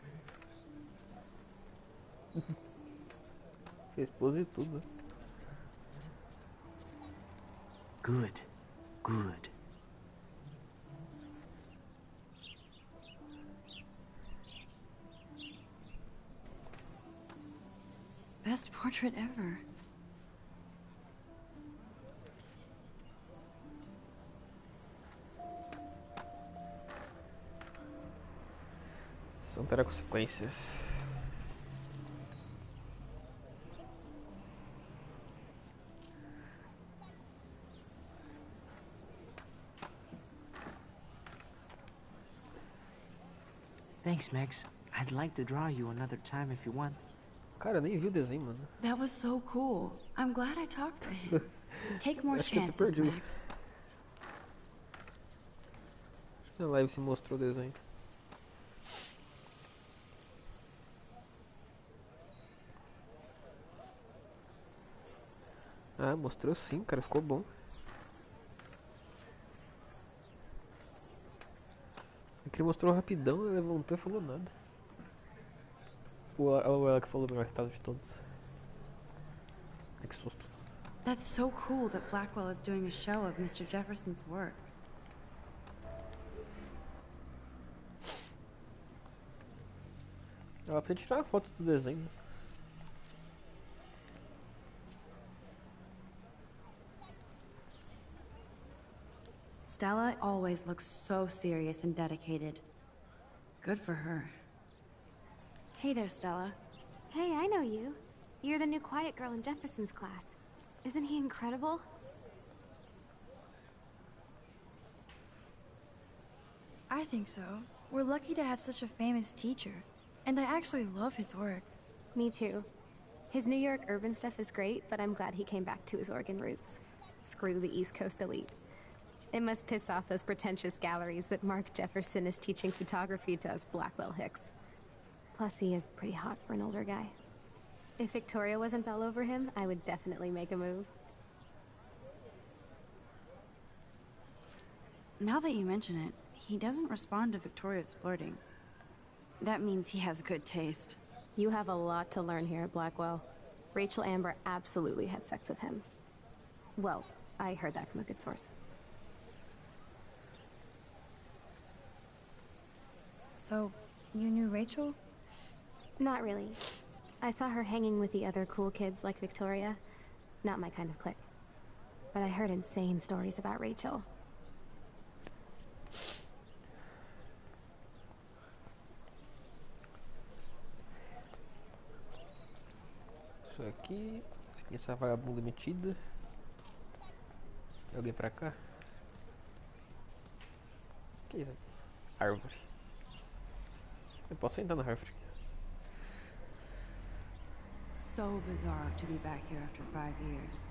Fez pose e tudo. Good, good. Best portrait ever. Não terá consequências. Thanks, Max. I'd like to draw you another time if you want. Cara, eu nem vi o desenho, mano. That was so cool. I'm glad I talked to him. Take more chances, Max. Na live se mostrou o desenho. Ah, mostrou sim, cara, ficou bom. É que ele mostrou rapidão, ele levantou e falou nada. Ou ela que falou o melhor resultado de todos. Ai, que susto. That's so cool that Blackwell is doing a show of Mr. Jefferson's work. Ela podia tirar a foto do desenho. Stella always looks so serious and dedicated. Good for her. Hey there, Stella. Hey, I know you. You're the new quiet girl in Jefferson's class. Isn't he incredible? I think so. We're lucky to have such a famous teacher. And I actually love his work. Me too. His New York urban stuff is great, but I'm glad he came back to his Oregon roots. Screw the East Coast elite. It must piss off those pretentious galleries that Mark Jefferson is teaching photography to us Blackwell hicks. Plus, he is pretty hot for an older guy. If Victoria wasn't all over him, I would definitely make a move. Now that you mention it, he doesn't respond to Victoria's flirting. That means he has good taste. You have a lot to learn here at Blackwell. Rachel Amber absolutely had sex with him. Well, I heard that from a good source. So, you knew Rachel? Not really. I saw her hanging with the other cool kids like Victoria. Not my kind of clique. But I heard insane stories about Rachel. Isso aqui essa vagabunda metida. Tem alguém pra cá? Que isso? Árvore. Eu posso sentar na árvore. So bizarre to be back here after 5 years.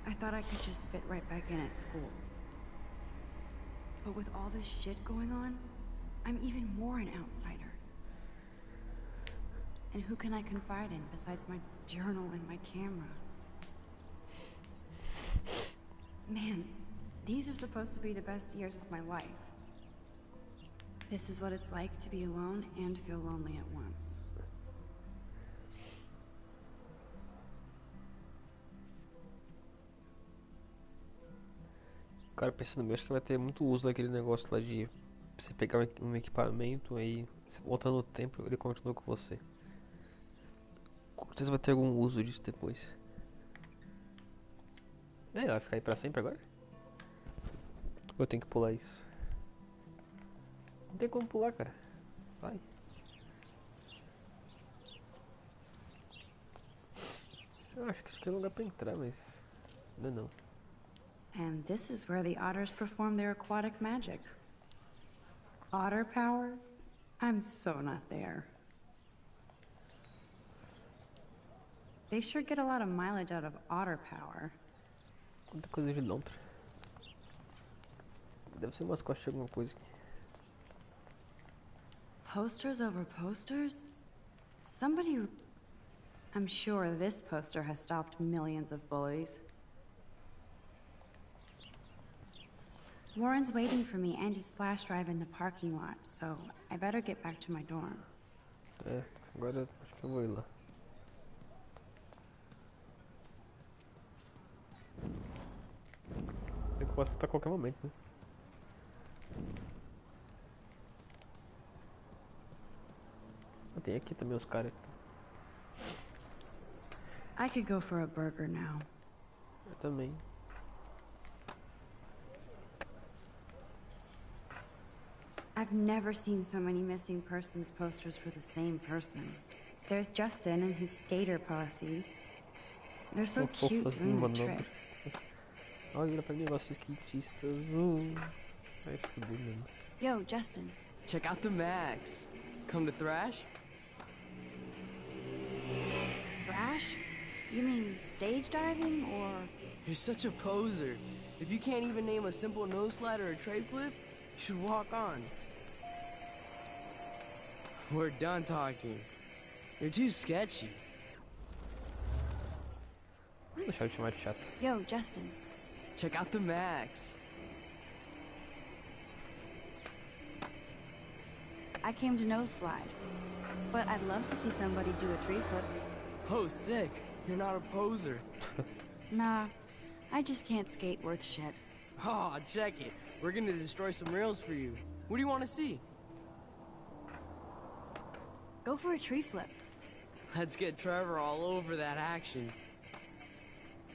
I thought I could just fit right back in at school. But with all this shit going on, I'm even more an outsider. And who can I confide in besides my journal and my camera? Man, these are supposed to be the best years of my life. This is what it's like to be alone and feel lonely at once. Cara, pensando mesmo que vai ter muito uso daquele negócio lá de você pegar um equipamento aí, voltando no tempo, ele continua com você. Com certeza vai ter algum uso disso depois. Vai ficar aí pra sempre agora? Ou eu tenho que pular isso? Não tem como pular, cara. Sai. Eu acho que isso aqui é um lugar pra entrar, mas ainda não. And this is where the otters perform their aquatic magic. Otter power? I'm so not there. They sure get a lot of mileage out of otter power. Quanta coisa de lontra. Deve ser umas costas de alguma coisa aqui. Posters over posters? Somebody... I'm sure this poster has stopped millions of bullies. Warren's waiting for me and his flash drive in the parking lot, so I better get back to my dorm. Agora acho que eu vou ir lá. Eu posso botar a qualquer momento, né? Tem aqui também os caras. I could go for a burger now. Eu também. I've never seen so many missing persons posters for the same person. There's Justin and his skater posse. They're so cute doing the tricks. Olha pra negócio de skatistas. Vai se fuder mesmo. Yo, Justin. Check out the Max. Come to thrash? Thrash? You mean stage diving or... You're such a poser. If you can't even name a simple nose slide or a tray flip, you should walk on. We're done talking. You're too sketchy. Vou deixar eu te chamar de chato. Yo, Justin. Check out the Max. I came to nose slide, but I'd love to see somebody do a tree flip. Oh, sick. You're not a poser. Nah, I just can't skate worth shit. Oh, check it. We're gonna destroy some rails for you. What do you want to see? Go for a tree flip. Let's get Trevor all over that action.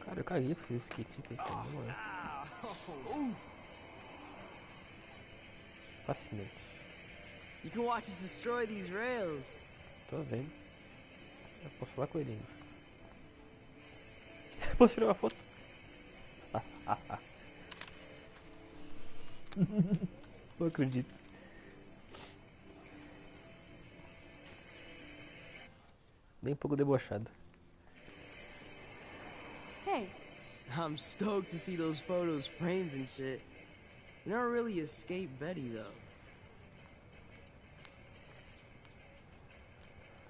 Cara, eu caguei pra esses skatistas também, mano. Fascinante. You can watch us destroy these rails. Tô vendo. Eu posso falar com ele ainda. Posso tirar uma foto? Não acredito. Nem um pouco debochado. Hey. I'm stoked to see those photos framed and shit. You never really escaped Betty, though.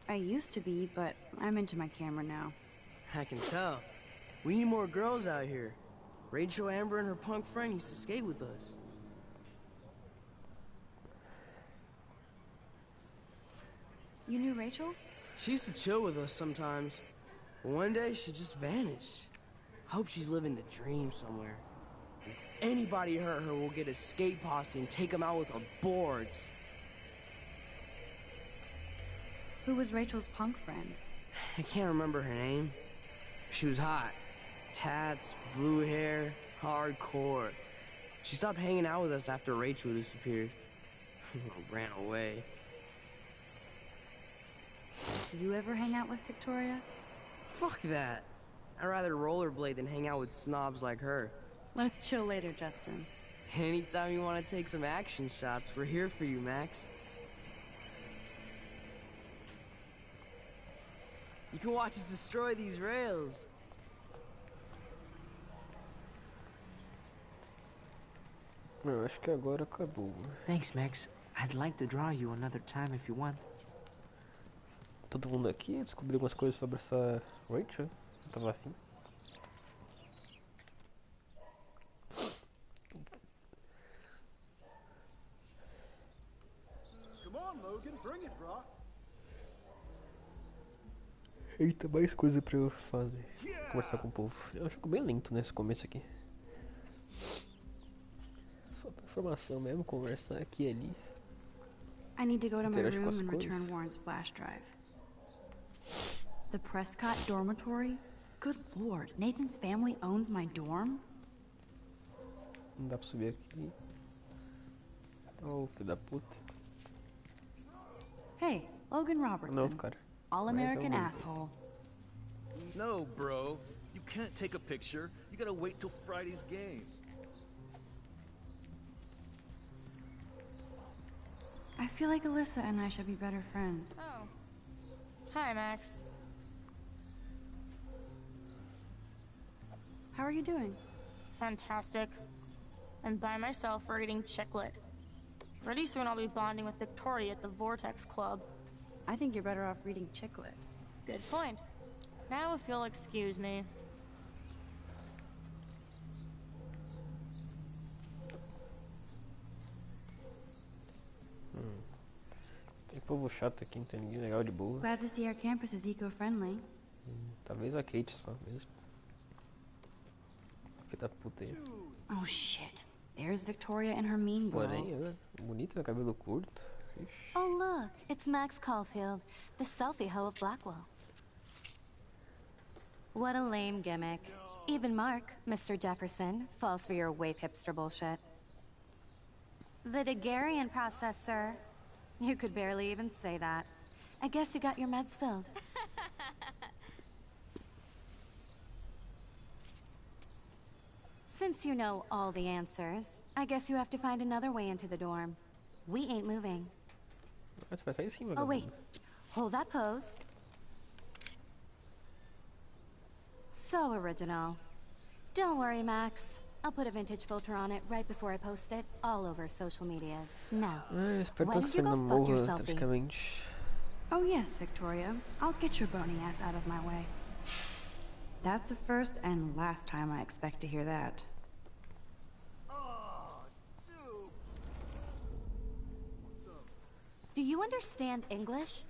I used to be, but I'm into my camera now. I can tell. We need more girls out here. Rachel Amber and her punk friend used to skate with us. You knew Rachel? She used to chill with us sometimes. But one day, she just vanished. I hope she's living the dream somewhere. If anybody hurt her, we'll get a skate posse and take them out with our boards. Who was Rachel's punk friend? I can't remember her name. She was hot. Tats, blue hair, hardcore. She stopped hanging out with us after Rachel disappeared. Ran away. You ever hang out with Victoria? Fuck that. I'd rather rollerblade than hang out with snobs like her. Let's chill later, Justin. Anytime you want to take some action shots, we're here for you, Max. You can watch us destroy these rails. Não, acho que agora acabou. Thanks, Max. I'd like to draw you another time if you want. Todo mundo aqui descobriu algumas coisas sobre essa Rachel. Eu tava afim. Come on, Logan, bring it, bro. Eita, mais coisa pra eu fazer. Conversar com o povo. É um jogo bem lento nesse começo aqui. Só pra informação mesmo, conversar aqui e ali. I need to go to my Interage com room as and coisas. return Warren's flash drive. The Prescott dormitory? Good lord, Nathan's family owns my dorm? Não dá pra subir aqui. Oh, filho da puta. Hey, Logan Robertson. Não, cara. All-American asshole. No, bro. You can't take a picture. You gotta wait till Friday's game. I feel like Alyssa and I should be better friends. Oh. Hi, Max. How are you doing? Fantastic. I'm by myself reading Chicklet. Pretty soon I'll be bonding with Victoria at the Vortex Club. I think you're better off reading Chicklet. Good point. Now if you'll excuse me. Tem povo chato aqui, não tem ninguém legal de boa. Glad to see our campus is eco-friendly. Talvez a Kate só mesmo. Filho da puta aí. Oh shit. There's Victoria and her mean Porém, girls. bonita, né? Cabelo curto. Ixi. Oh, look, it's Max Caulfield, the selfie hoe of Blackwell. What a lame gimmick. Even Mark, Mr. Jefferson, falls for your wave hipster bullshit. The Daguerrean process, sir. You could barely even say that. I guess you got your meds filled. Since you know all the answers, I guess you have to find another way into the dorm. We ain't moving. Mas vai sair sim, Oh, wait. Hold that pose. So original. Don't worry, Max. I'll put a vintage filter on it right before I post it all over social medias. Now, espero why que don't você you não go fuck morra yourself? tragicamente. Oh yes, Victoria. I'll get your bony ass out of my way. That's the first and last time I expect to hear that. Do you understand English?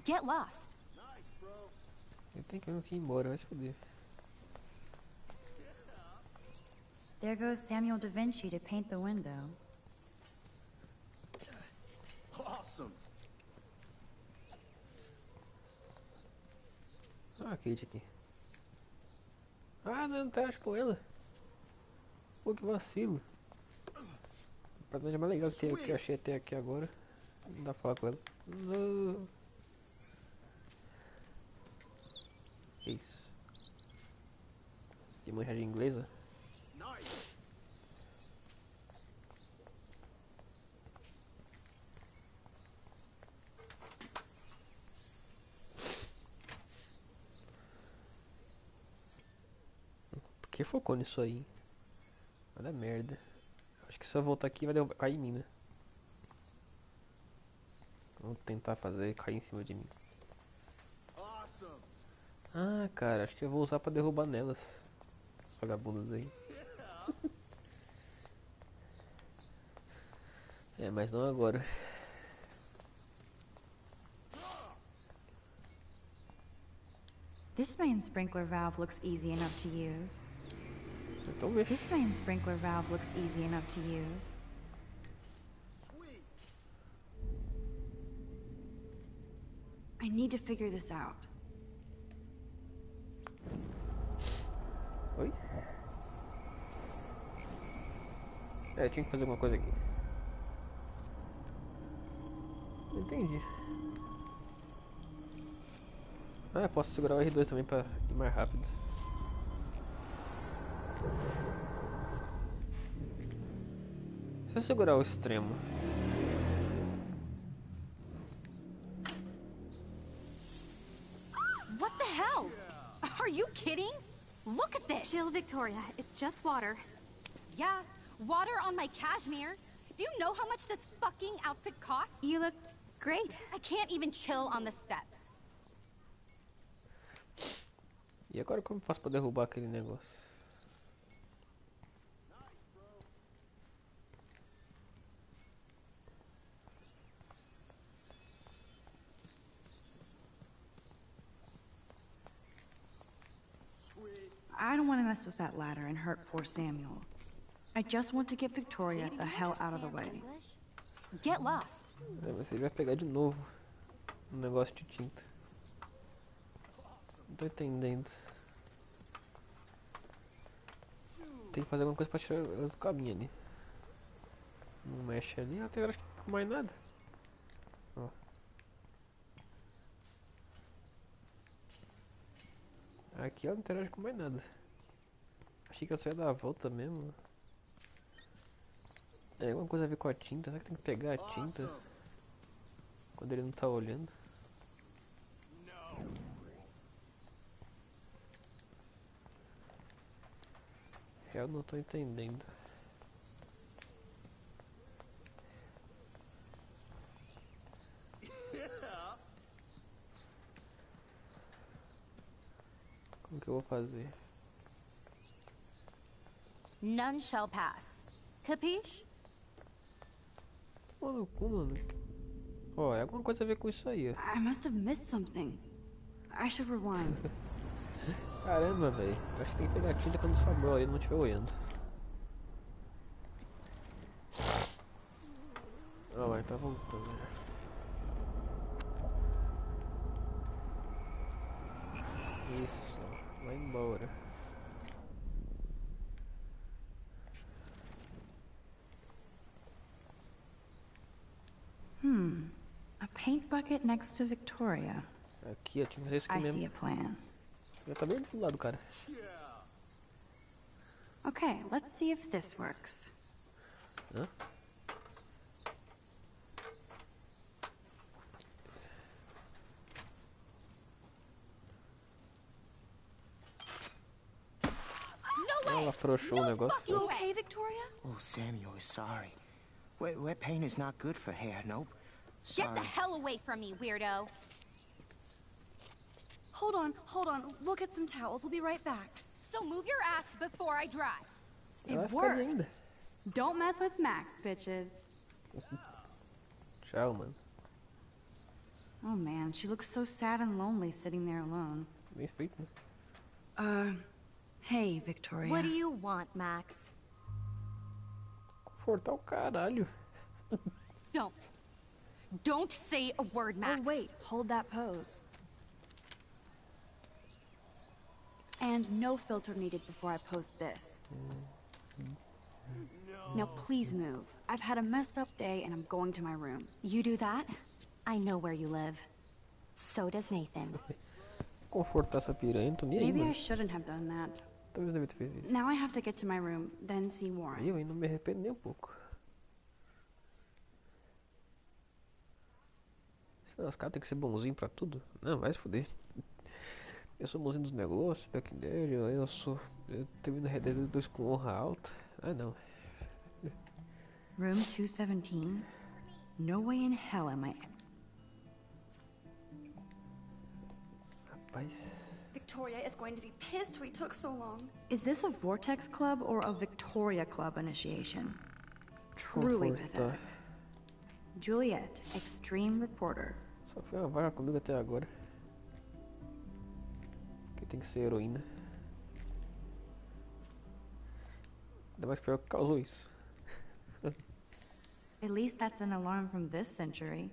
Get lost. Eu tenho que ir embora, vai se foder. There goes Samuel da Vinci to paint the window. Awesome. Ah, a Kate aqui. Ah, não tá com ela. Pô, que vacilo. A personagem mais legal que eu achei até aqui agora. Não dá pra falar com ela. Não. Que isso? Que mancha de inglesa? Por que focou nisso aí? Olha a merda. Acho que se eu voltar aqui vai cair em mim, né? Vou tentar fazer cair em cima de mim. Ah, cara, acho que eu vou usar pra derrubar nelas. As vagabundas aí. É, mas não agora. This main sprinkler valve looks easy enough to use. Então vê. This main sprinkler valve looks easy enough to use. I need to figure this out. Oi? É, eu tinha que fazer alguma coisa aqui. Não entendi. Ah, eu posso segurar o R2 também pra ir mais rápido. Se eu segurar o extremo. What the hell? Are you kidding? Look at this! Chill, Victoria. It's just water. Yeah, water on my cashmere. Do you know how much this fucking outfit costs? You look great. I can't even chill on the steps. E agora como eu faço pra derrubar aquele negócio? I don't want to mess with that ladder and hurt poor Samuel. I just want to get Victoria the hell out of the way. Get lost. É, mas ele vai pegar de novo um negócio de tinta. Não tô entendendo. Tem que fazer alguma coisa pra tirar elas do caminho ali. Não mexe ali, até acho que com mais nada. Ó. Aqui ela não interage com mais nada. Achei que eu só ia dar a volta mesmo. É alguma coisa a ver com a tinta. Será que tem que pegar a tinta quando ele não tá olhando? Eu não tô entendendo. Como que eu vou fazer? None shall pass. Capiche? Tô no cu, mano. Ó, é alguma coisa a ver com isso aí, ó. I must have missed something. I should rewind. Caramba, velho. Acho que tem que pegar a tinta quando o Samuel aí não estiver olhando. Ó, vai, tá voltando. Isso, vai embora. A paint bucket next to Victoria. Aqui, eu tinha que fazer isso aqui I mesmo. see a plan. Já tá bem do lado, cara. Okay, let's see if this works. Hã? Ela afrouxou o negócio. You okay, Victoria? Oh, Samuel is sorry. Wet paint is not good for hair, nope. Sorry. Get the hell away from me, weirdo. Hold on. We'll get some towels. We'll be right back. So move your ass before I drive. It worked. Don't mess with Max, bitches. Tchau, mano. Oh man, she looks so sad and lonely sitting there alone. Bem feito, né? Hey, Victoria. What do you want, Max? Confortar o caralho. Don't say a word, Max. Oh, wait. Hold that pose. And no filter needed before I post this. Now please move. I've had a messed up day and I'm going to my room. You do that? I know where you live. So does Nathan. Confortar essa piranha, não tô nem aí, Maybe mano. I shouldn't have done that. Talvez eu devia ter feito isso. Now I have to get to my room, then see Warren. Eu ainda não me arrependo nem um pouco. Os caras tem que ser bonzinho pra tudo. Não, vai se fuder. Eu sou bonzinho dos negócios, back there, eu termino Red Dead 2 com honra alta. Ah, não. Room 217? No way in hell am I... Rapaz. Victoria is going to be pissed we took so long. Is this a Vortex Club or a Victoria Club initiation? Truly pathetic. Juliet, extreme reporter. Só foi uma vaga comigo até agora. Que tem que ser heroína. Ainda mais que foi o que causou isso. At least that's an alarm from this century.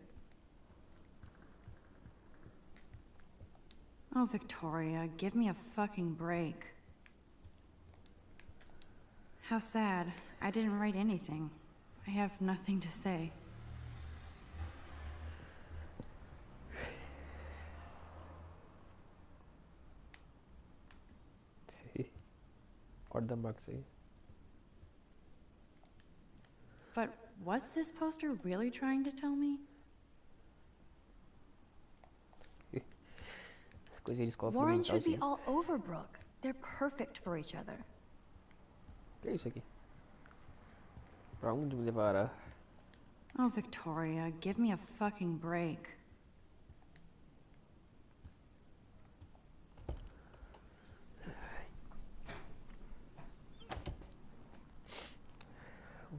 Oh, Victoria, give me a fucking break. How sad. I didn't write anything. I have nothing to say. Acorda, Max aí. But what's this poster really trying to tell me? Warren should be all over Brooke. They're perfect for each other. Que é isso aqui? Pra onde me levará? Oh, Victoria, give me a fucking break.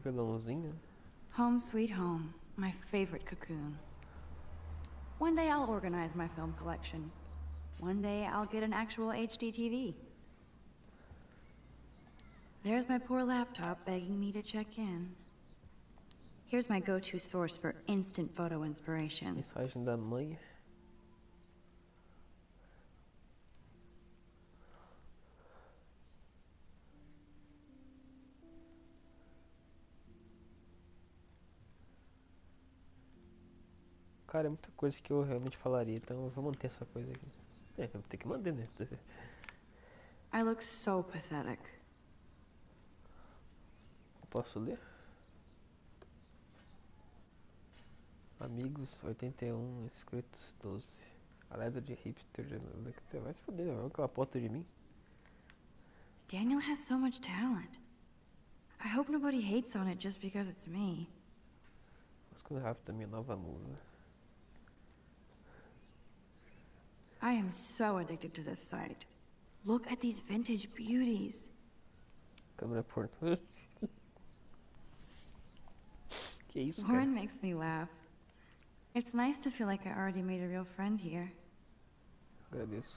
Violãozinho. Home sweet home, my favorite cocoon. One day I'll organize my film collection. One day I'll get an actual HD TV. There's my poor laptop begging me to check in. Here's my go-to source for instant photo inspiration. Mensagem da mãe. Cara, é muita coisa que eu realmente falaria, então eu vou manter essa coisa aqui. É, eu vou ter que manter, né? I look so pathetic. Posso ler? Amigos 81, inscritos 12. A letra de hipster. Vai se foder, olha aquela porta de mim. Daniel has so much talent. I hope nobody hates on it just because it's me. Vasculho rápido, minha nova musa. I am so addicted to this site. Look at these vintage beauties. Câmera porta. Que isso, cara? Warren makes me laugh. It's nice to feel like I already made a real friend here. Agradeço.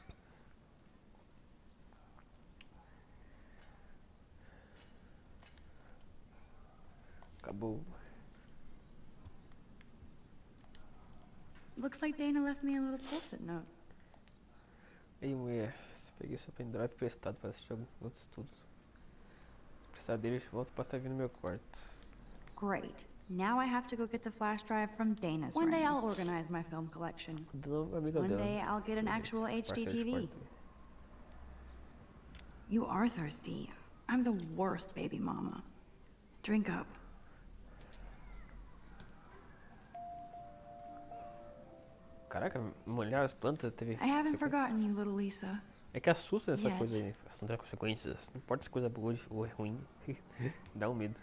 Acabou. Looks like Dana left me a little post-it note. Ei, mulher, peguei seu pendrive emprestado para assistir outros estudos. Se precisar deles, volta para estar vindo no meu quarto. Great. Now I have to go get the flash drive from Dana's room. One day I'll organize my film collection. One day I'll get an actual HD TV. You are thirsty. I'm the worst baby mama. Drink up. Caraca, molhar as plantas teve. I haven't forgotten you, little Lisa. É que assusta essa coisa aí, assunto consequências. Não importa se coisa boa ou é ruim. Dá um medo.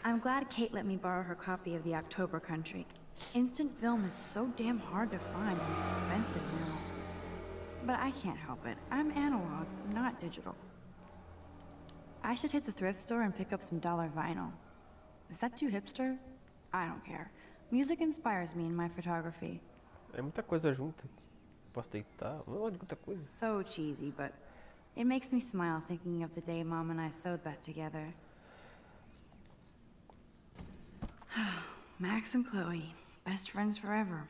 I'm glad Kate let me borrow her copy of The October Country. Instant film is so damn hard to find and expensive now. But I can't help it. I'm analog, not digital. I should hit the thrift store and pick up some dollar vinyl. Is that too hipster? I don't care. Music inspires me in my photography. É muita coisa junta. Posso deitar? Muita coisa. So cheesy, but it makes me smile thinking of the day Mom and I sewed that together. Max and Chloe, best friends forever.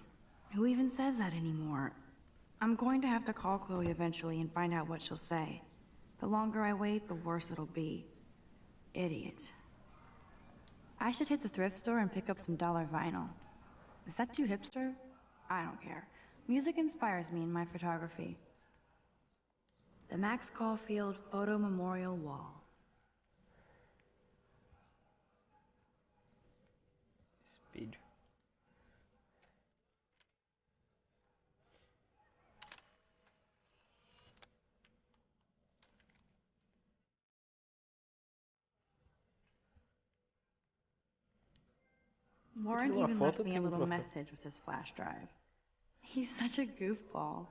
Who even says that anymore? I'm going to have to call Chloe eventually and find out what she'll say. The longer I wait, the worse it'll be. Idiot. I should hit the thrift store and pick up some dollar vinyl. Is that too hipster? I don't care. Music inspires me in my photography. The Max Caulfield Photo Memorial Wall. Speed. Warren even left me a little message with his flash drive. He's such a goofball.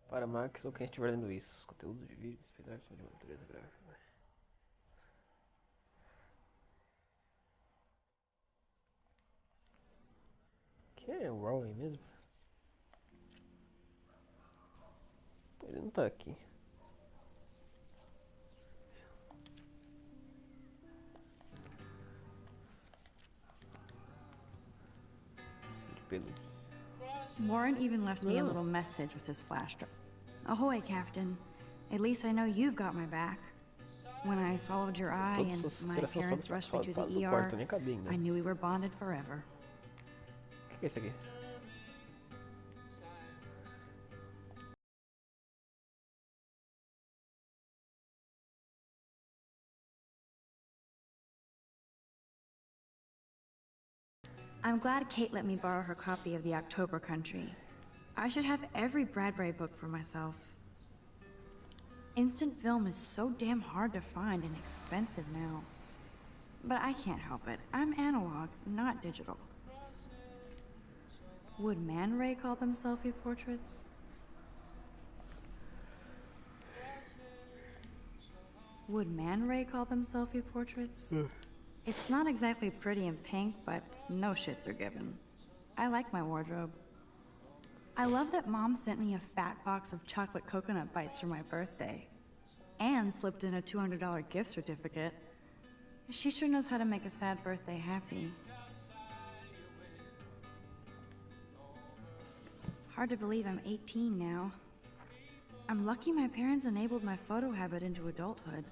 Para Max ou quem estiver lendo isso. Conteúdo de vídeo, pedaços de natureza gráfica. Quem é o Rowan mesmo? Ele não tá aqui. Warren even left me a little message with his flash drive. Ahoy, Captain. At least I know you've got my back. When I swallowed your eye and my parents rushed me to the ER, I knew we were bonded forever. O que é isso aqui? I'm glad Kate let me borrow her copy of The October Country. I should have every Bradbury book for myself. Instant film is so damn hard to find and expensive now. But I can't help it. I'm analog, not digital. Would Man Ray call them selfie portraits? Would Man Ray call them selfie portraits? It's not exactly pretty and pink, but no shits are given. I like my wardrobe. I love that Mom sent me a fat box of chocolate coconut bites for my birthday. And slipped in a $200 gift certificate. She sure knows how to make a sad birthday happy. Hard to believe I'm 18 now. I'm lucky my parents enabled my photo habit into adulthood.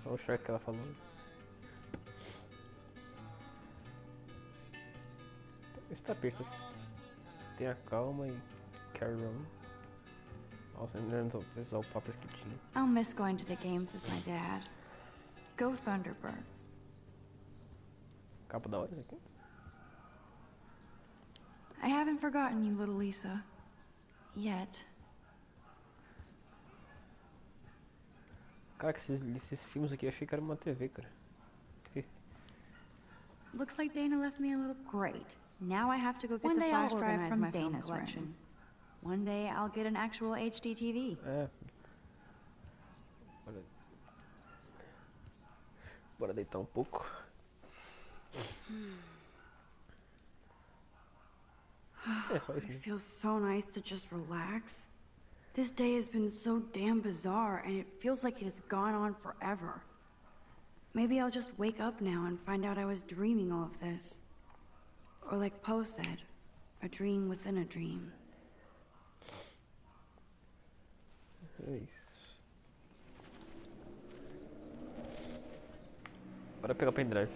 Olha o Shrek que ela falou. Está perto. Tenha calma e carry on. Also, this is all Papa's kitchen. I'll miss going to the games with my dad. Go Thunderbirds. Capa da hora isso aqui. I haven't forgotten you, little Lisa. Yet. Cara, esses filmes aqui eu achei que era uma TV, cara. Looks like Dana left me a little great. Now I have to go get the flash drive from Dana's collection. One day I'll get an actual HD TV. É. Bora deitar um pouco. It feels so nice to just relax. This day has been so damn bizarre, and it feels like it has gone on forever. Maybe I'll just wake up now and find out I was dreaming all of this. Or like Poe said, a dream within a dream. É isso. Bora pegar o pendrive.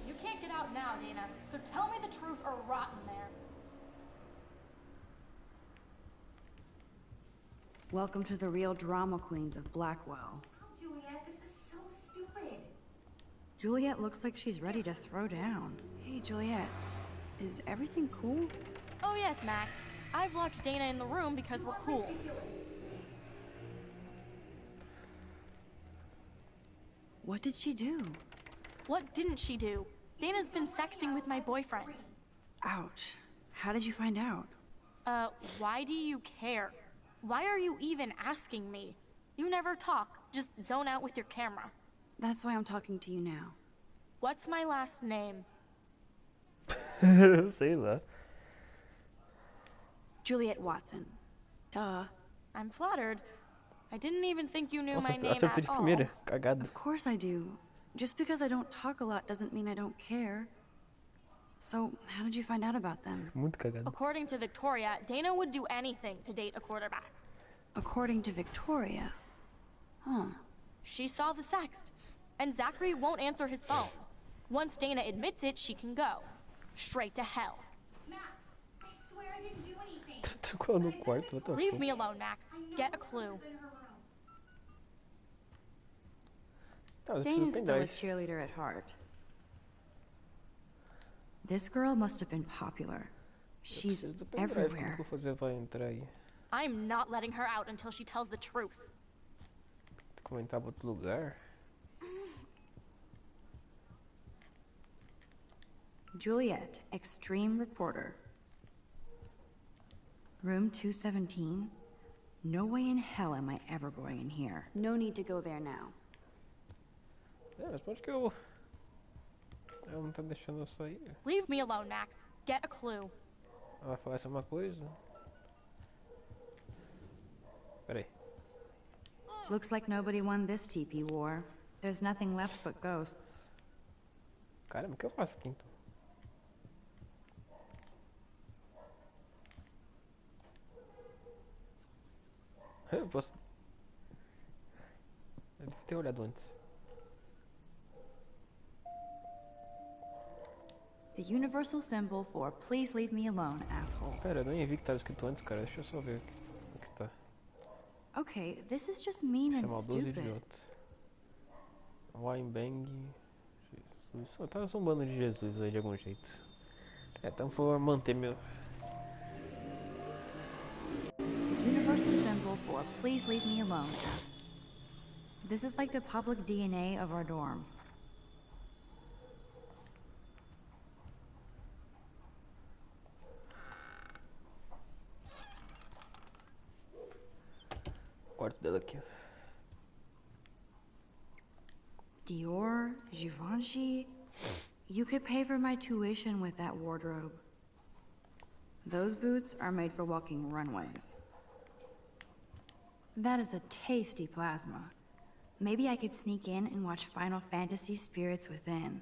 You can't get out now, Dana, so tell me the truth or rot in there. Welcome to the real drama queens of Blackwell. Juliet, this is so stupid. Juliet looks like she's ready to throw down. Hey, Juliet. Is everything cool? Oh yes, Max. I've locked Dana in the room because we're cool. What did she do? What didn't she do? Dana's been sexting with my boyfriend. Ouch. How did you find out? Why do you care? Why are you even asking me? You never talk, just zone out with your camera. That's why I'm talking to you now. What's my last name? Sei lá. Juliet Watson. Duh. I'm flattered. I didn't even think you knew my name acertei at de all. primeira. Cagada. Of course I do. Just because I don't talk a lot doesn't mean I don't care. So, how did you find out about them? Muito cagado. According to Victoria, Dana would do anything to date a quarterback. According to Victoria? Huh. She saw the sext, and Zachary won't answer his phone. Once Dana admits it, she can go. Straight to hell. Max, I swear I didn't do anything. Tocou no quarto, what the Leave fuck? me alone, Max. Get a clue. Tá, mas Dana's preciso still a pendrive. cheerleader at heart. This girl must have been popular. She's Preciso do pendrive, como everywhere. que eu vou fazer pra entrar aí? I'm not letting her out until she tells the truth. Comentar pra outro lugar? Juliet, extreme reporter. Room 217? No way in hell am I ever going in here. No need to go there now. É, mas pra onde que eu... Ela não tá deixando eu sair. Leave me alone, Max. Get a clue. Ela vai falar essa uma coisa? Pera aí. Looks like nobody won this TP war. There's nothing left but ghosts. Caramba, o que eu faço aqui então? Eu posso... Eu devo ter olhado antes. The universal symbol for please leave me alone, asshole. Pera, eu nem vi que tava escrito antes, cara. Deixa eu só ver o que tá. Okay, this is just mean Isso é and maldoso e stupid. idiota. Winebang. Jesus. Tá zombando de Jesus aí de algum jeito. É, então vou manter meu... The universal symbol for please leave me alone, asshole. This is like the public DNA of our dorm. Quarto dela aqui. Dior, Givenchy. You could pay for my tuition with that wardrobe. Those boots are made for walking runways. That is a tasty plasma. Maybe I could sneak in and watch Final Fantasy Spirits Within.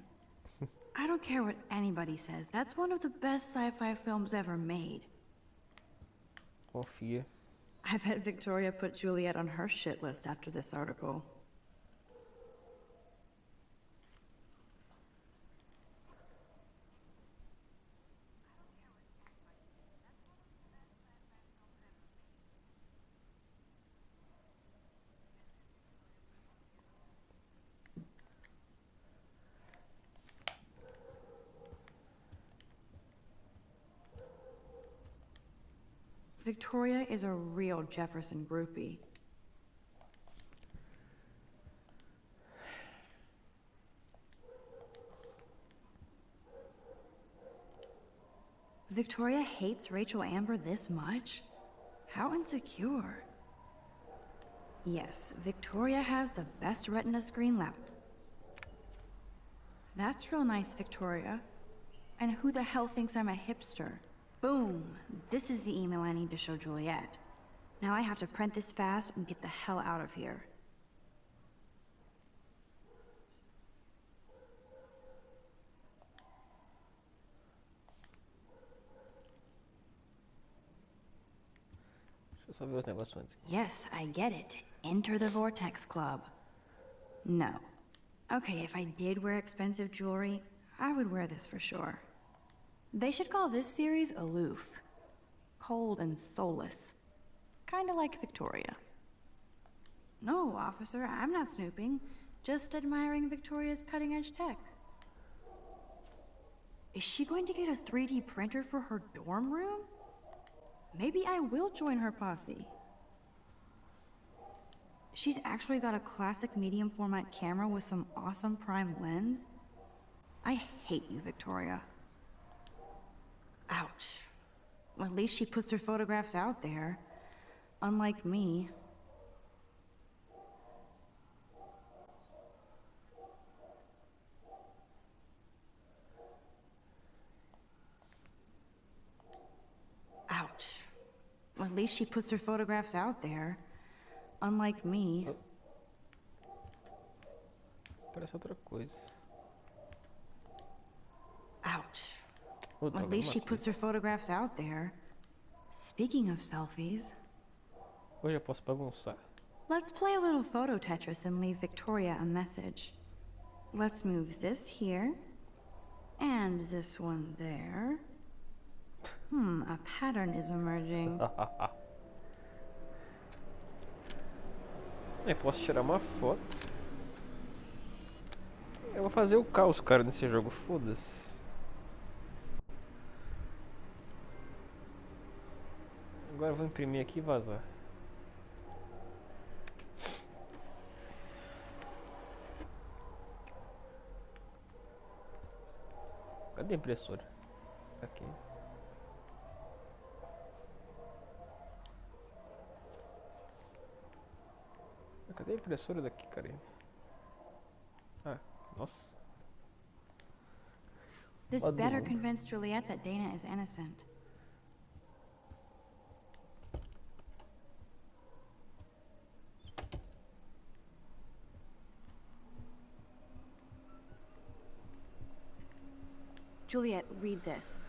I don't care what anybody says. That's one of the best sci-fi films ever made. Confia. I bet Victoria put Juliet on her shit list after this article. Victoria is a real Jefferson groupie. Victoria hates Rachel Amber this much? How insecure. Yes, Victoria has the best retina screen lab. That's real nice, Victoria. And who the hell thinks I'm a hipster? Boom! This is the email I need to show Juliet. Now I have to print this fast and get the hell out of here. Deixa eu só ver os negócios antes. Yes, I get it. Enter the Vortex Club. No. Okay, if I did wear expensive jewelry, I would wear this for sure. They should call this series Aloof. Cold and soulless. Kinda like Victoria. No, officer, I'm not snooping. Just admiring Victoria's cutting-edge tech. Is she going to get a 3D printer for her dorm room? Maybe I will join her posse. She's actually got a classic medium format camera with some awesome prime lens. I hate you, Victoria. Ouch. Well, at least she puts her photographs out there. Unlike me. Ouch. Well, at least she puts her photographs out there. Unlike me. Parece outra coisa. Ouch. At least she puts her photographs out there. Speaking of selfies, hoje eu posso bagunçar. let's play a little photo Tetris and leave Victoria a message. Let's move this here, and this one there. A pattern is emerging. Eu posso tirar uma foto. Eu vou fazer o caos, cara, nesse jogo, foda-se. Agora eu vou imprimir aqui e vazar. Cadê a impressora? Aqui. Cadê a impressora daqui, cara? Ah, nossa. This better convince Juliet that Dana is innocent. Juliet, read this.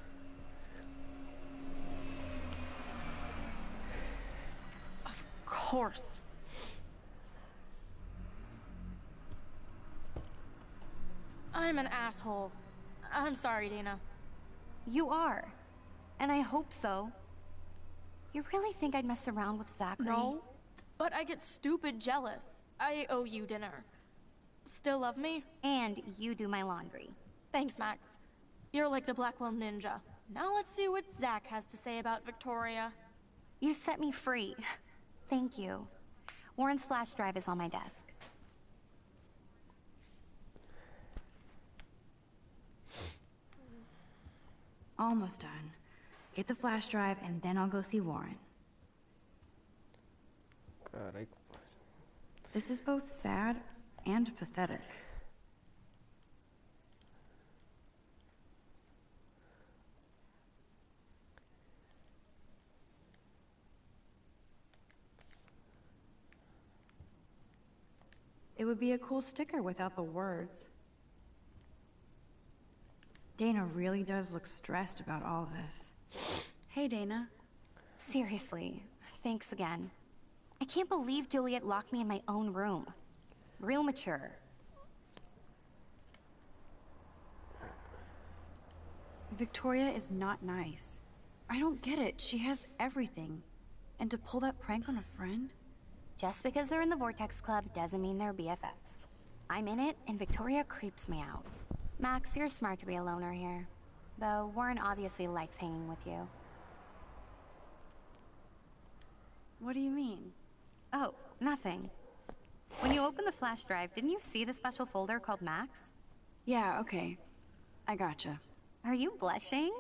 Of course. I'm an asshole. I'm sorry, Dana. You are. And I hope so. You really think I'd mess around with Zachary? No, but I get stupid jealous. I owe you dinner. Still love me? And you do my laundry. Thanks, Max. You're like the Blackwell Ninja. Now let's see what Zach has to say about Victoria. You set me free. Thank you. Warren's flash drive is on my desk. Almost done. Get the flash drive and then I'll go see Warren. Carai. This is both sad and pathetic. It would be a cool sticker without the words. Dana really does look stressed about all this. Hey, Dana. Seriously, thanks again. I can't believe Juliet locked me in my own room. Real mature. Victoria is not nice. I don't get it. She has everything. And to pull that prank on a friend? Just because they're in the Vortex Club doesn't mean they're BFFs. I'm in it, and Victoria creeps me out. Max, you're smart to be a loner here. Though Warren obviously likes hanging with you. What do you mean? Oh, nothing. When you opened the flash drive, didn't you see the special folder called Max? Yeah, okay. I gotcha. Are you blushing?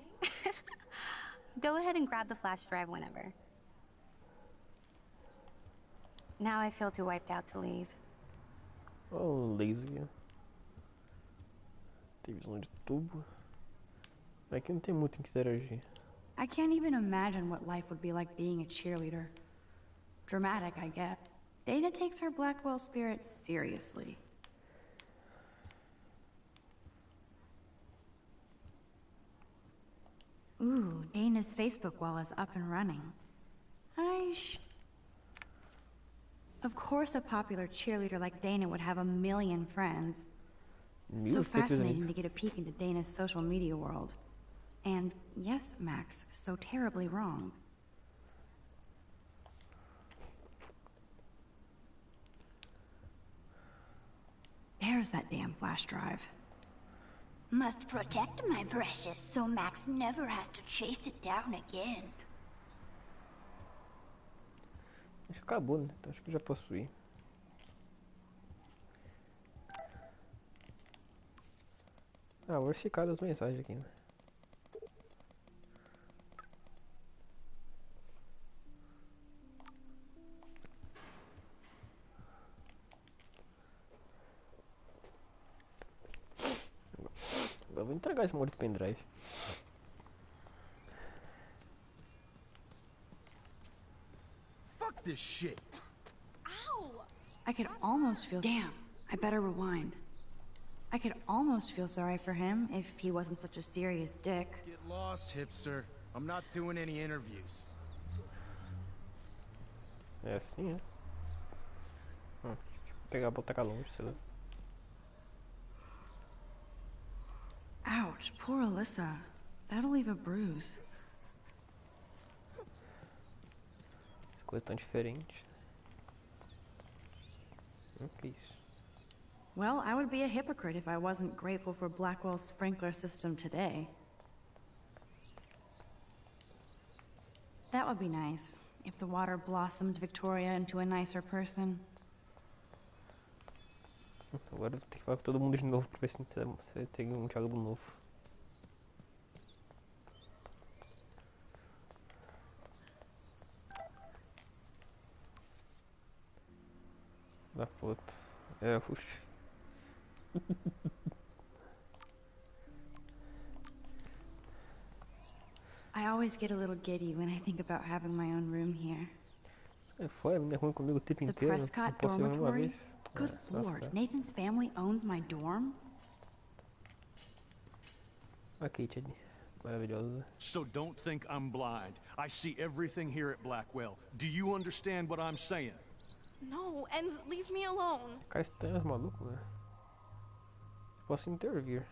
Go ahead and grab the flash drive whenever. Now I feel too wiped out to leave. Oh, lazy. Tem visão de tubo. Aqui não tem muito em que interagir. I can't even imagine what life would be like being a cheerleader. Dramatic, I get. Dana takes her Blackwell spirit seriously. Ooh, Dana's Facebook wall is up and running. Of course a popular cheerleader like Dana would have a million friends. So fascinating to get a peek into Dana's social media world. And yes, Max, so terribly wrong. There's that damn flash drive. Must protect my precious so Max never has to chase it down again. Acho que acabou, né? Então acho que já posso ir. Ah, vou verificar as mensagens aqui, né? Agora vou entregar esse maldito pendrive. Fuck this shit. Ow! I could almost feel. Damn, I better rewind. I could almost feel sorry for him if he wasn't such a serious dick. Get lost, hipster. I'm not doing any interviews. É assim, é? Deixa eu pegar, botar longe, sei lá. Ouch, poor Alyssa. That'll leave a bruise. As coisas tão diferentes. Que isso? Well, I would be a hypocrite if I wasn't grateful for Blackwell's sprinkler system today. That would be nice, if the water blossomed Victoria into a nicer person. Agora vou ter que falar com todo mundo de novo pra ver se tem um diálogo novo. Da foto. É, puxa. I always get a little giddy when I think about having my own room here. É foda, não é ruim comigo o tempo The inteiro. Não Prescott posso ir uma dormitory? vez. Good lord, Nathan's family owns my dorm? A Kate ali. Maravilhosa. So don't think I'm blind. I see everything here at Blackwell. Do you understand what I'm saying? No, and leave me alone. Cara estranho, os malucos, né? Posso intervir.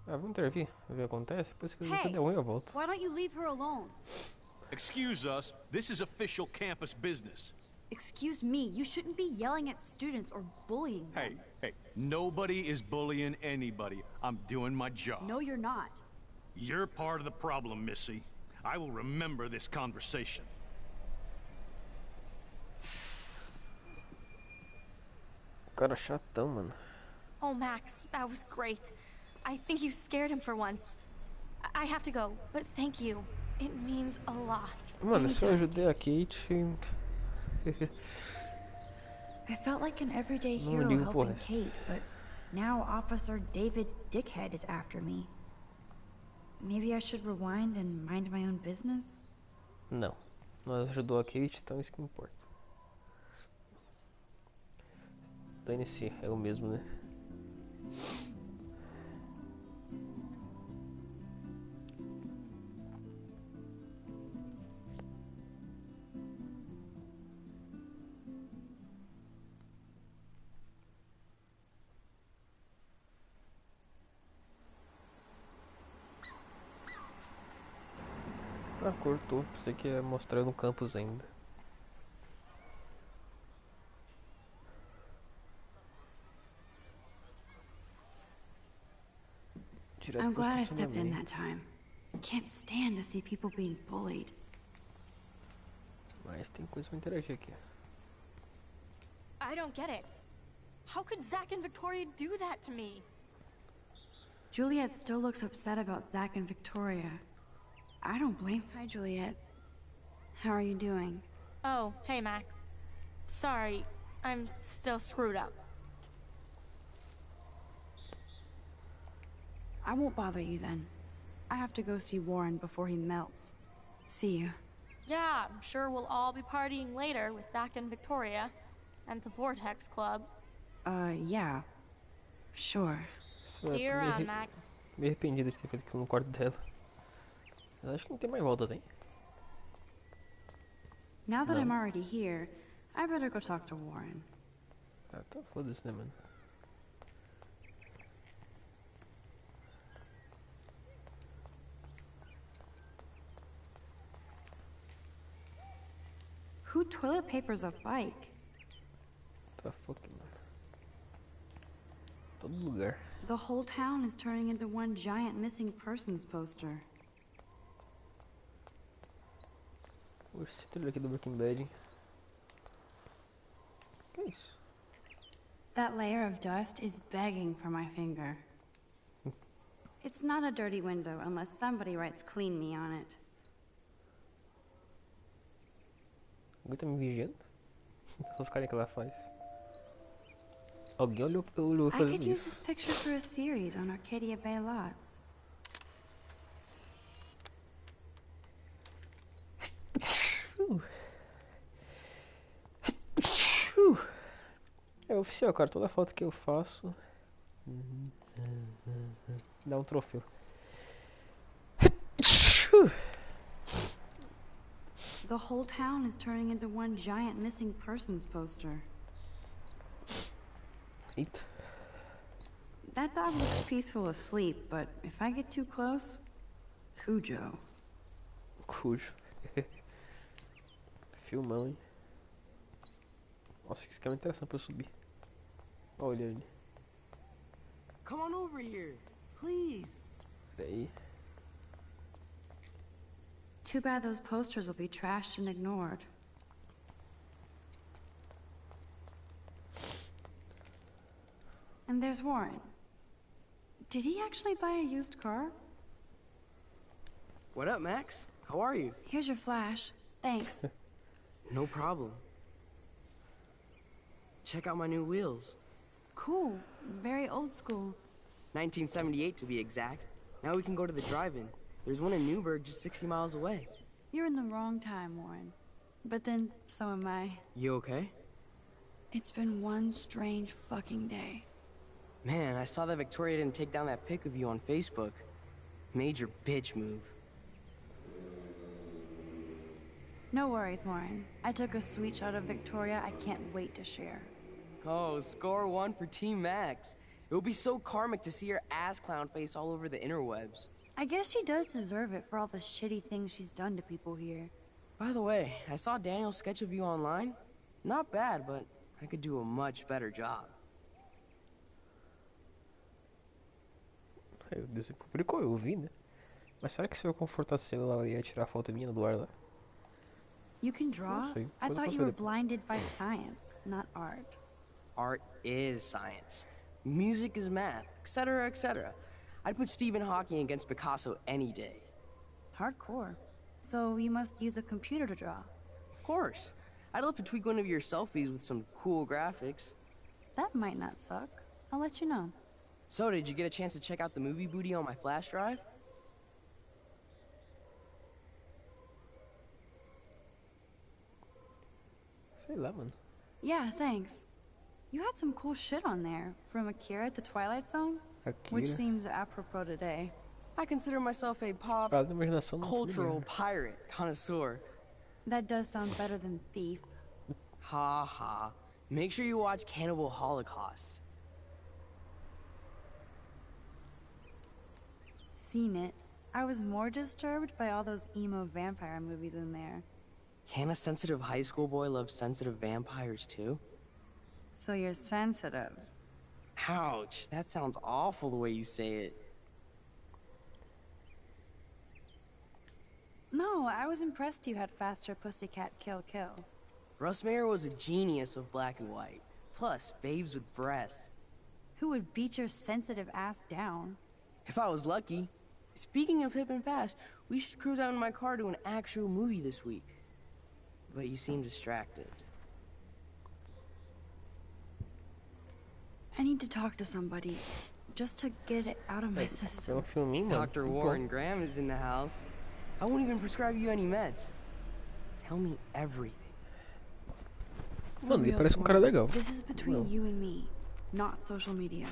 Ah, vou intervir. Ver o que acontece. Depois que você der ruim, eu volto. Why don't you leave her alone? Excuse us. This is official campus business. Excuse me, you shouldn't be yelling at students or bullying them. Hey, nobody is bullying anybody. I'm doing my job. No, you're not. You're part of the problem, Missy. I will remember this conversation. Cara chatão, mano. Oh, Max, that was great. I think you scared him for once. I have to go, but thank you. It means a lot. Mano, se eu ajudei a Kate... I felt like an everyday hero helping Kate, but now Officer David Dickhead is after me. Maybe I should rewind and mind my own business? Não. Nós ajudou a Kate, então isso que importa. Dane-se, é o mesmo, né? Ah, cortou. Pensei que ia mostrar no campus ainda. I'm glad I stepped in that time. Can't stand to see people being bullied. Mas tem coisa pra interagir aqui. I don't get it. How could Zach and Victoria do that to me? Juliet still looks upset about Zach and Victoria. I don't blame. Hi, Juliet. How are you doing? Oh, hey, Max. Sorry, I'm still screwed up. I won't bother you then. I have to go see Warren before he melts. See you. Yeah, I'm sure we'll all be partying later with Zach and Victoria and the Vortex Club. Yeah. Sure. See you around, Max. Me arrependido de ter feito aquilo no quarto dela. Eu acho que não tem mais volta, tem? Now that I'm already here, I better go talk to Warren. Ah, então foda-se, né, mano? Who toilet papers a bike? Tá fucking, mano. Todo lugar. The whole town is turning into one giant missing persons poster. Esse trailer aqui do Breaking Bad, hein? Que é isso? That layer of dust is begging for my finger. It's not a dirty window unless somebody writes "clean me" on it. Alguém tá me vigiando? Essas carinhas que ela faz. Alguém olhou I fazendo could use isso. this picture for a series on Arcadia Bay lots. É oficial, cara. Toda foto que eu faço dá um troféu. The whole town is turning into one giant missing persons poster. Eita. That dog looks peaceful asleep, but if I get too close, Cujo. Cujo. Filmão, hein? Nossa, que esquema interessante pra eu subir. Olha ele. Come on over here, please. Peraí. Too bad those posters will be trashed and ignored. And there's Warren. Did he actually buy a used car? What up, Max? How are you? Here's your flash. Thanks. No problem. Check out my new wheels. Cool. Very old school. 1978 to be exact. Now we can go to the drive-in. There's one in Newburgh just 60 miles away. You're in the wrong time, Warren. But then, so am I. You okay? It's been one strange fucking day. Man, I saw that Victoria didn't take down that pic of you on Facebook. Major bitch move. No worries, Warren. I took a sweet shot of Victoria I can't wait to share. Oh, score one for Team Max. It would be so karmic to see her ass clown face all over the interwebs. I guess she does deserve it for all the shitty things she's done to people here. By the way, I saw Daniel's sketch of you online. Not bad, but I could do a much better job. Eu disse que publicou, eu vi, né? Mas será que se eu confortasse ela, ela ia tirar a foto minha do ar lá? You can draw? Não sei. I Depois eu thought posso you ver were depois. blinded by science, not art. Art is science. Music is math, etc., etc. I'd put Stephen Hawking against Picasso any day. Hardcore. So you must use a computer to draw. Of course. I'd love to tweak one of your selfies with some cool graphics. That might not suck. I'll let you know. So, did you get a chance to check out the movie booty on my flash drive? Sei lá, mano. Yeah, thanks. You had some cool shit on there, from Akira to Twilight Zone, which Akira. seems apropos today. I consider myself a pop Para da imaginação não cultural fui, né? pirate connoisseur. That does sound better than thief. Ha ha. Make sure you watch Cannibal Holocaust. Seen it. I was more disturbed by all those emo vampire movies in there. Can a sensitive high school boy love sensitive vampires too? So you're sensitive. Ouch, that sounds awful the way you say it. No, I was impressed you had faster Pussycat Kill Kill. Russ Meyer was a genius of black and white. Plus, babes with breasts. Who would beat your sensitive ass down? If I was lucky. Speaking of hip and fast, we should cruise out in my car to an actual movie this week. But you seem distracted. I need to talk to somebody, just to get it out of my system. Filminho, mano. Dr. Warren Graham is in the house. I won't even prescribe you any meds. Tell me everything. Mano, ele parece cara legal. This is between you and me, not social media.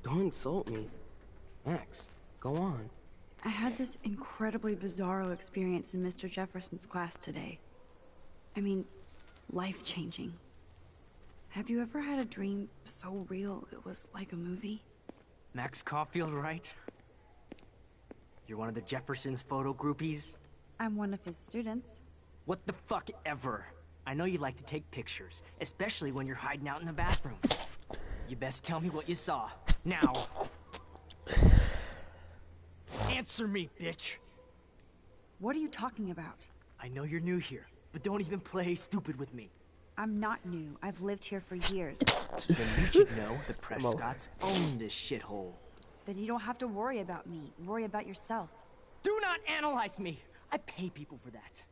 Don't insult me. Max, go on. I had this incredibly bizarro experience in Mr. Jefferson's class today. I mean, life-changing. Have you ever had a dream so real it was like a movie? Max Caulfield, right? You're one of the Jefferson's photo groupies? I'm one of his students. What the fuck ever? I know you like to take pictures, especially when you're hiding out in the bathrooms. You best tell me what you saw. Now. Answer me, bitch! What are you talking about? I know you're new here, but don't even play stupid with me. I'm not new. I've lived here for years. Then you should know the Prescotts own this shithole. Then you don't have to worry about me. Worry about yourself. Do not analyze me! I pay people for that.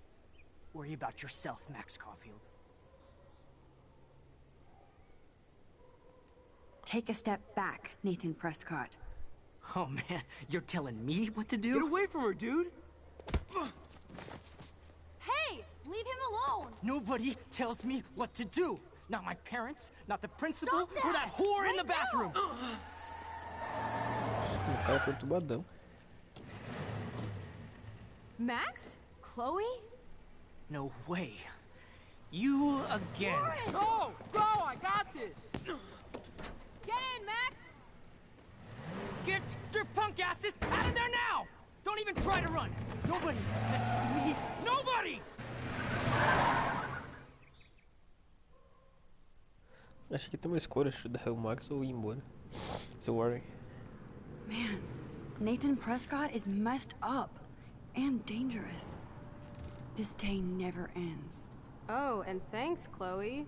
Worry about yourself, Max Caulfield. Take a step back, Nathan Prescott. Oh man, you're telling me what to do? Get away from her, dude! Hey! Leave him alone! Nobody tells me what to do. Not my parents, not the principal, or that whore in the bathroom! Um cara perturbadão. Max? Chloe? No way. You again. Go! Go! I got this! Get in, Max! Get your punk asses out of there now! Don't even try to run! Nobody messes with me! Nobody! Acho que tem uma escolha, ajudar o Max ou ir embora. Seu Warren. Man, Nathan Prescott is messed up and dangerous. This day never ends. Oh, and thanks, Chloe.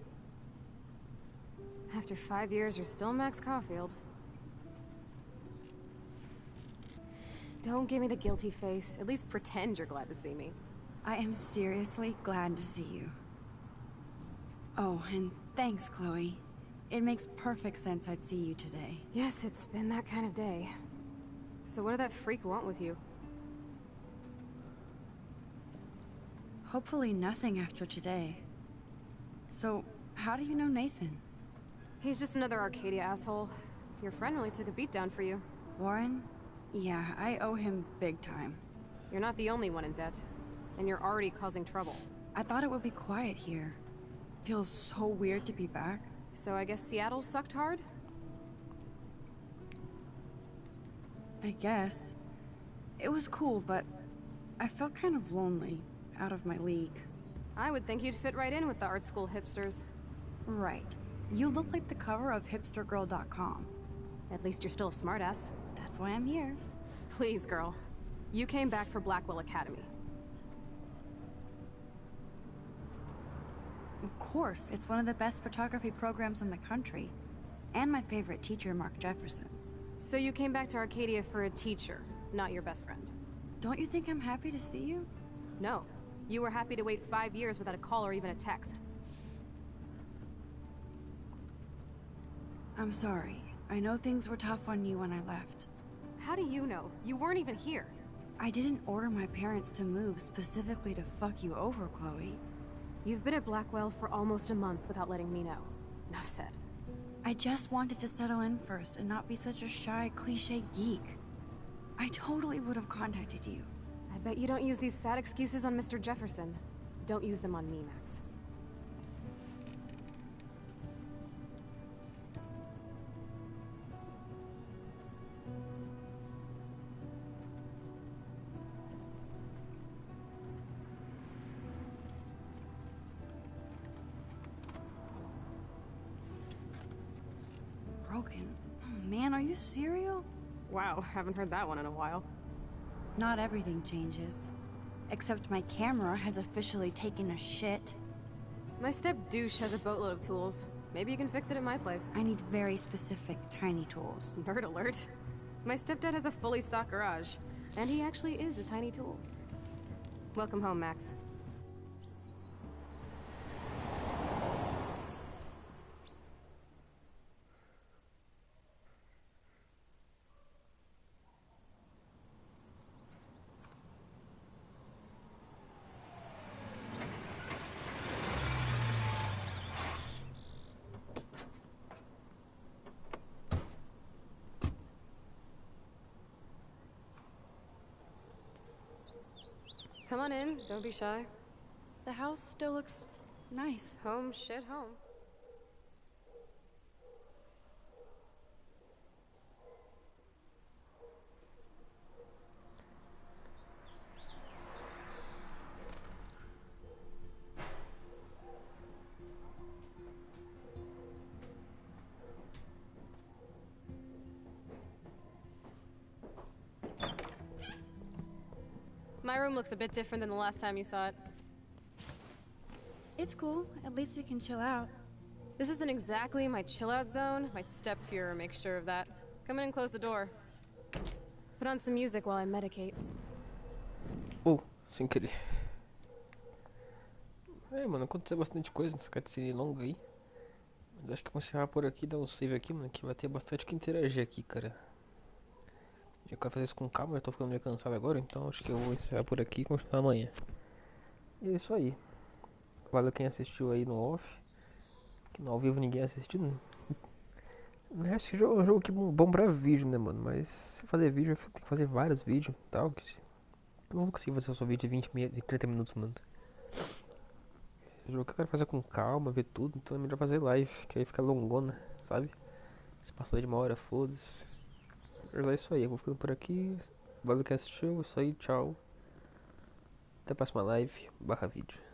After 5 years, you're still Max Caulfield. Don't give me the guilty face. At least pretend you're glad to see me. I am seriously glad to see you. Oh, and thanks, Chloe. It makes perfect sense I'd see you today. Yes, it's been that kind of day. So what did that freak want with you? Hopefully nothing after today. So, how do you know Nathan? He's just another Arcadia asshole. Your friend really took a beat down for you. Warren? Yeah, I owe him big time. You're not the only one in debt. And you're already causing trouble. I thought it would be quiet here. Feels so weird to be back. So I guess Seattle sucked hard? I guess. It was cool, but I felt kind of lonely, out of my league. I would think you'd fit right in with the art school hipsters. Right. You look like the cover of hipstergirl.com. At least you're still a smartass. That's why I'm here. Please, girl. You came back for Blackwell Academy. Of course, it's one of the best photography programs in the country. And my favorite teacher, Mark Jefferson. So you came back to Arcadia for a teacher, not your best friend. Don't you think I'm happy to see you? No. You were happy to wait 5 years without a call or even a text. I'm sorry. I know things were tough on you when I left. How do you know? You weren't even here. I didn't order my parents to move specifically to fuck you over, Chloe. You've been at Blackwell for almost a month without letting me know. Enough said. I just wanted to settle in first and not be such a shy, cliché geek. I totally would have contacted you. I bet you don't use these sad excuses on Mr. Jefferson. Don't use them on me, Max. Broken? Oh, man, are you serial? Wow, haven't heard that one in a while. Not everything changes. Except my camera has officially taken a shit. My step-douche has a boatload of tools. Maybe you can fix it at my place. I need very specific, tiny tools. Nerd alert. My stepdad has a fully stocked garage. And he actually is a tiny tool. Welcome home, Max. Come on in, don't be shy. The house still looks nice. Home shit home. My room looks a bit different than the last time you saw it. It's cool. At least we can chill out. This isn't exactly my chill-out zone. My step-Fuhrer makes sure of that. Come in and close the door. Put on some music while I medicate. Oh, sem querer. Mano, aconteceu bastante coisa nessa cutscene longa aí. Mas acho que eu vou encerrar por aqui, dar um save aqui, mano, que vai ter bastante que interagir aqui, cara. Eu quero fazer isso com calma, eu tô ficando meio cansado agora, então acho que eu vou encerrar por aqui e continuar amanhã. E é isso aí. Valeu quem assistiu aí no off. Que no ao vivo ninguém assistindo. Acho que é um jogo que é bom pra vídeo, né, mano? Mas se fazer vídeo, eu tenho que fazer vários vídeos e tal. Eu não vou conseguir fazer só vídeo de 20 e 30 minutos, mano. O jogo que eu quero fazer com calma, ver tudo, então é melhor fazer live, que aí fica longona, sabe? Se passar de 1 hora, foda-se. Mas é isso aí, eu vou ficando por aqui. Valeu que assistiu, isso aí, tchau. Até a próxima live, /vídeo.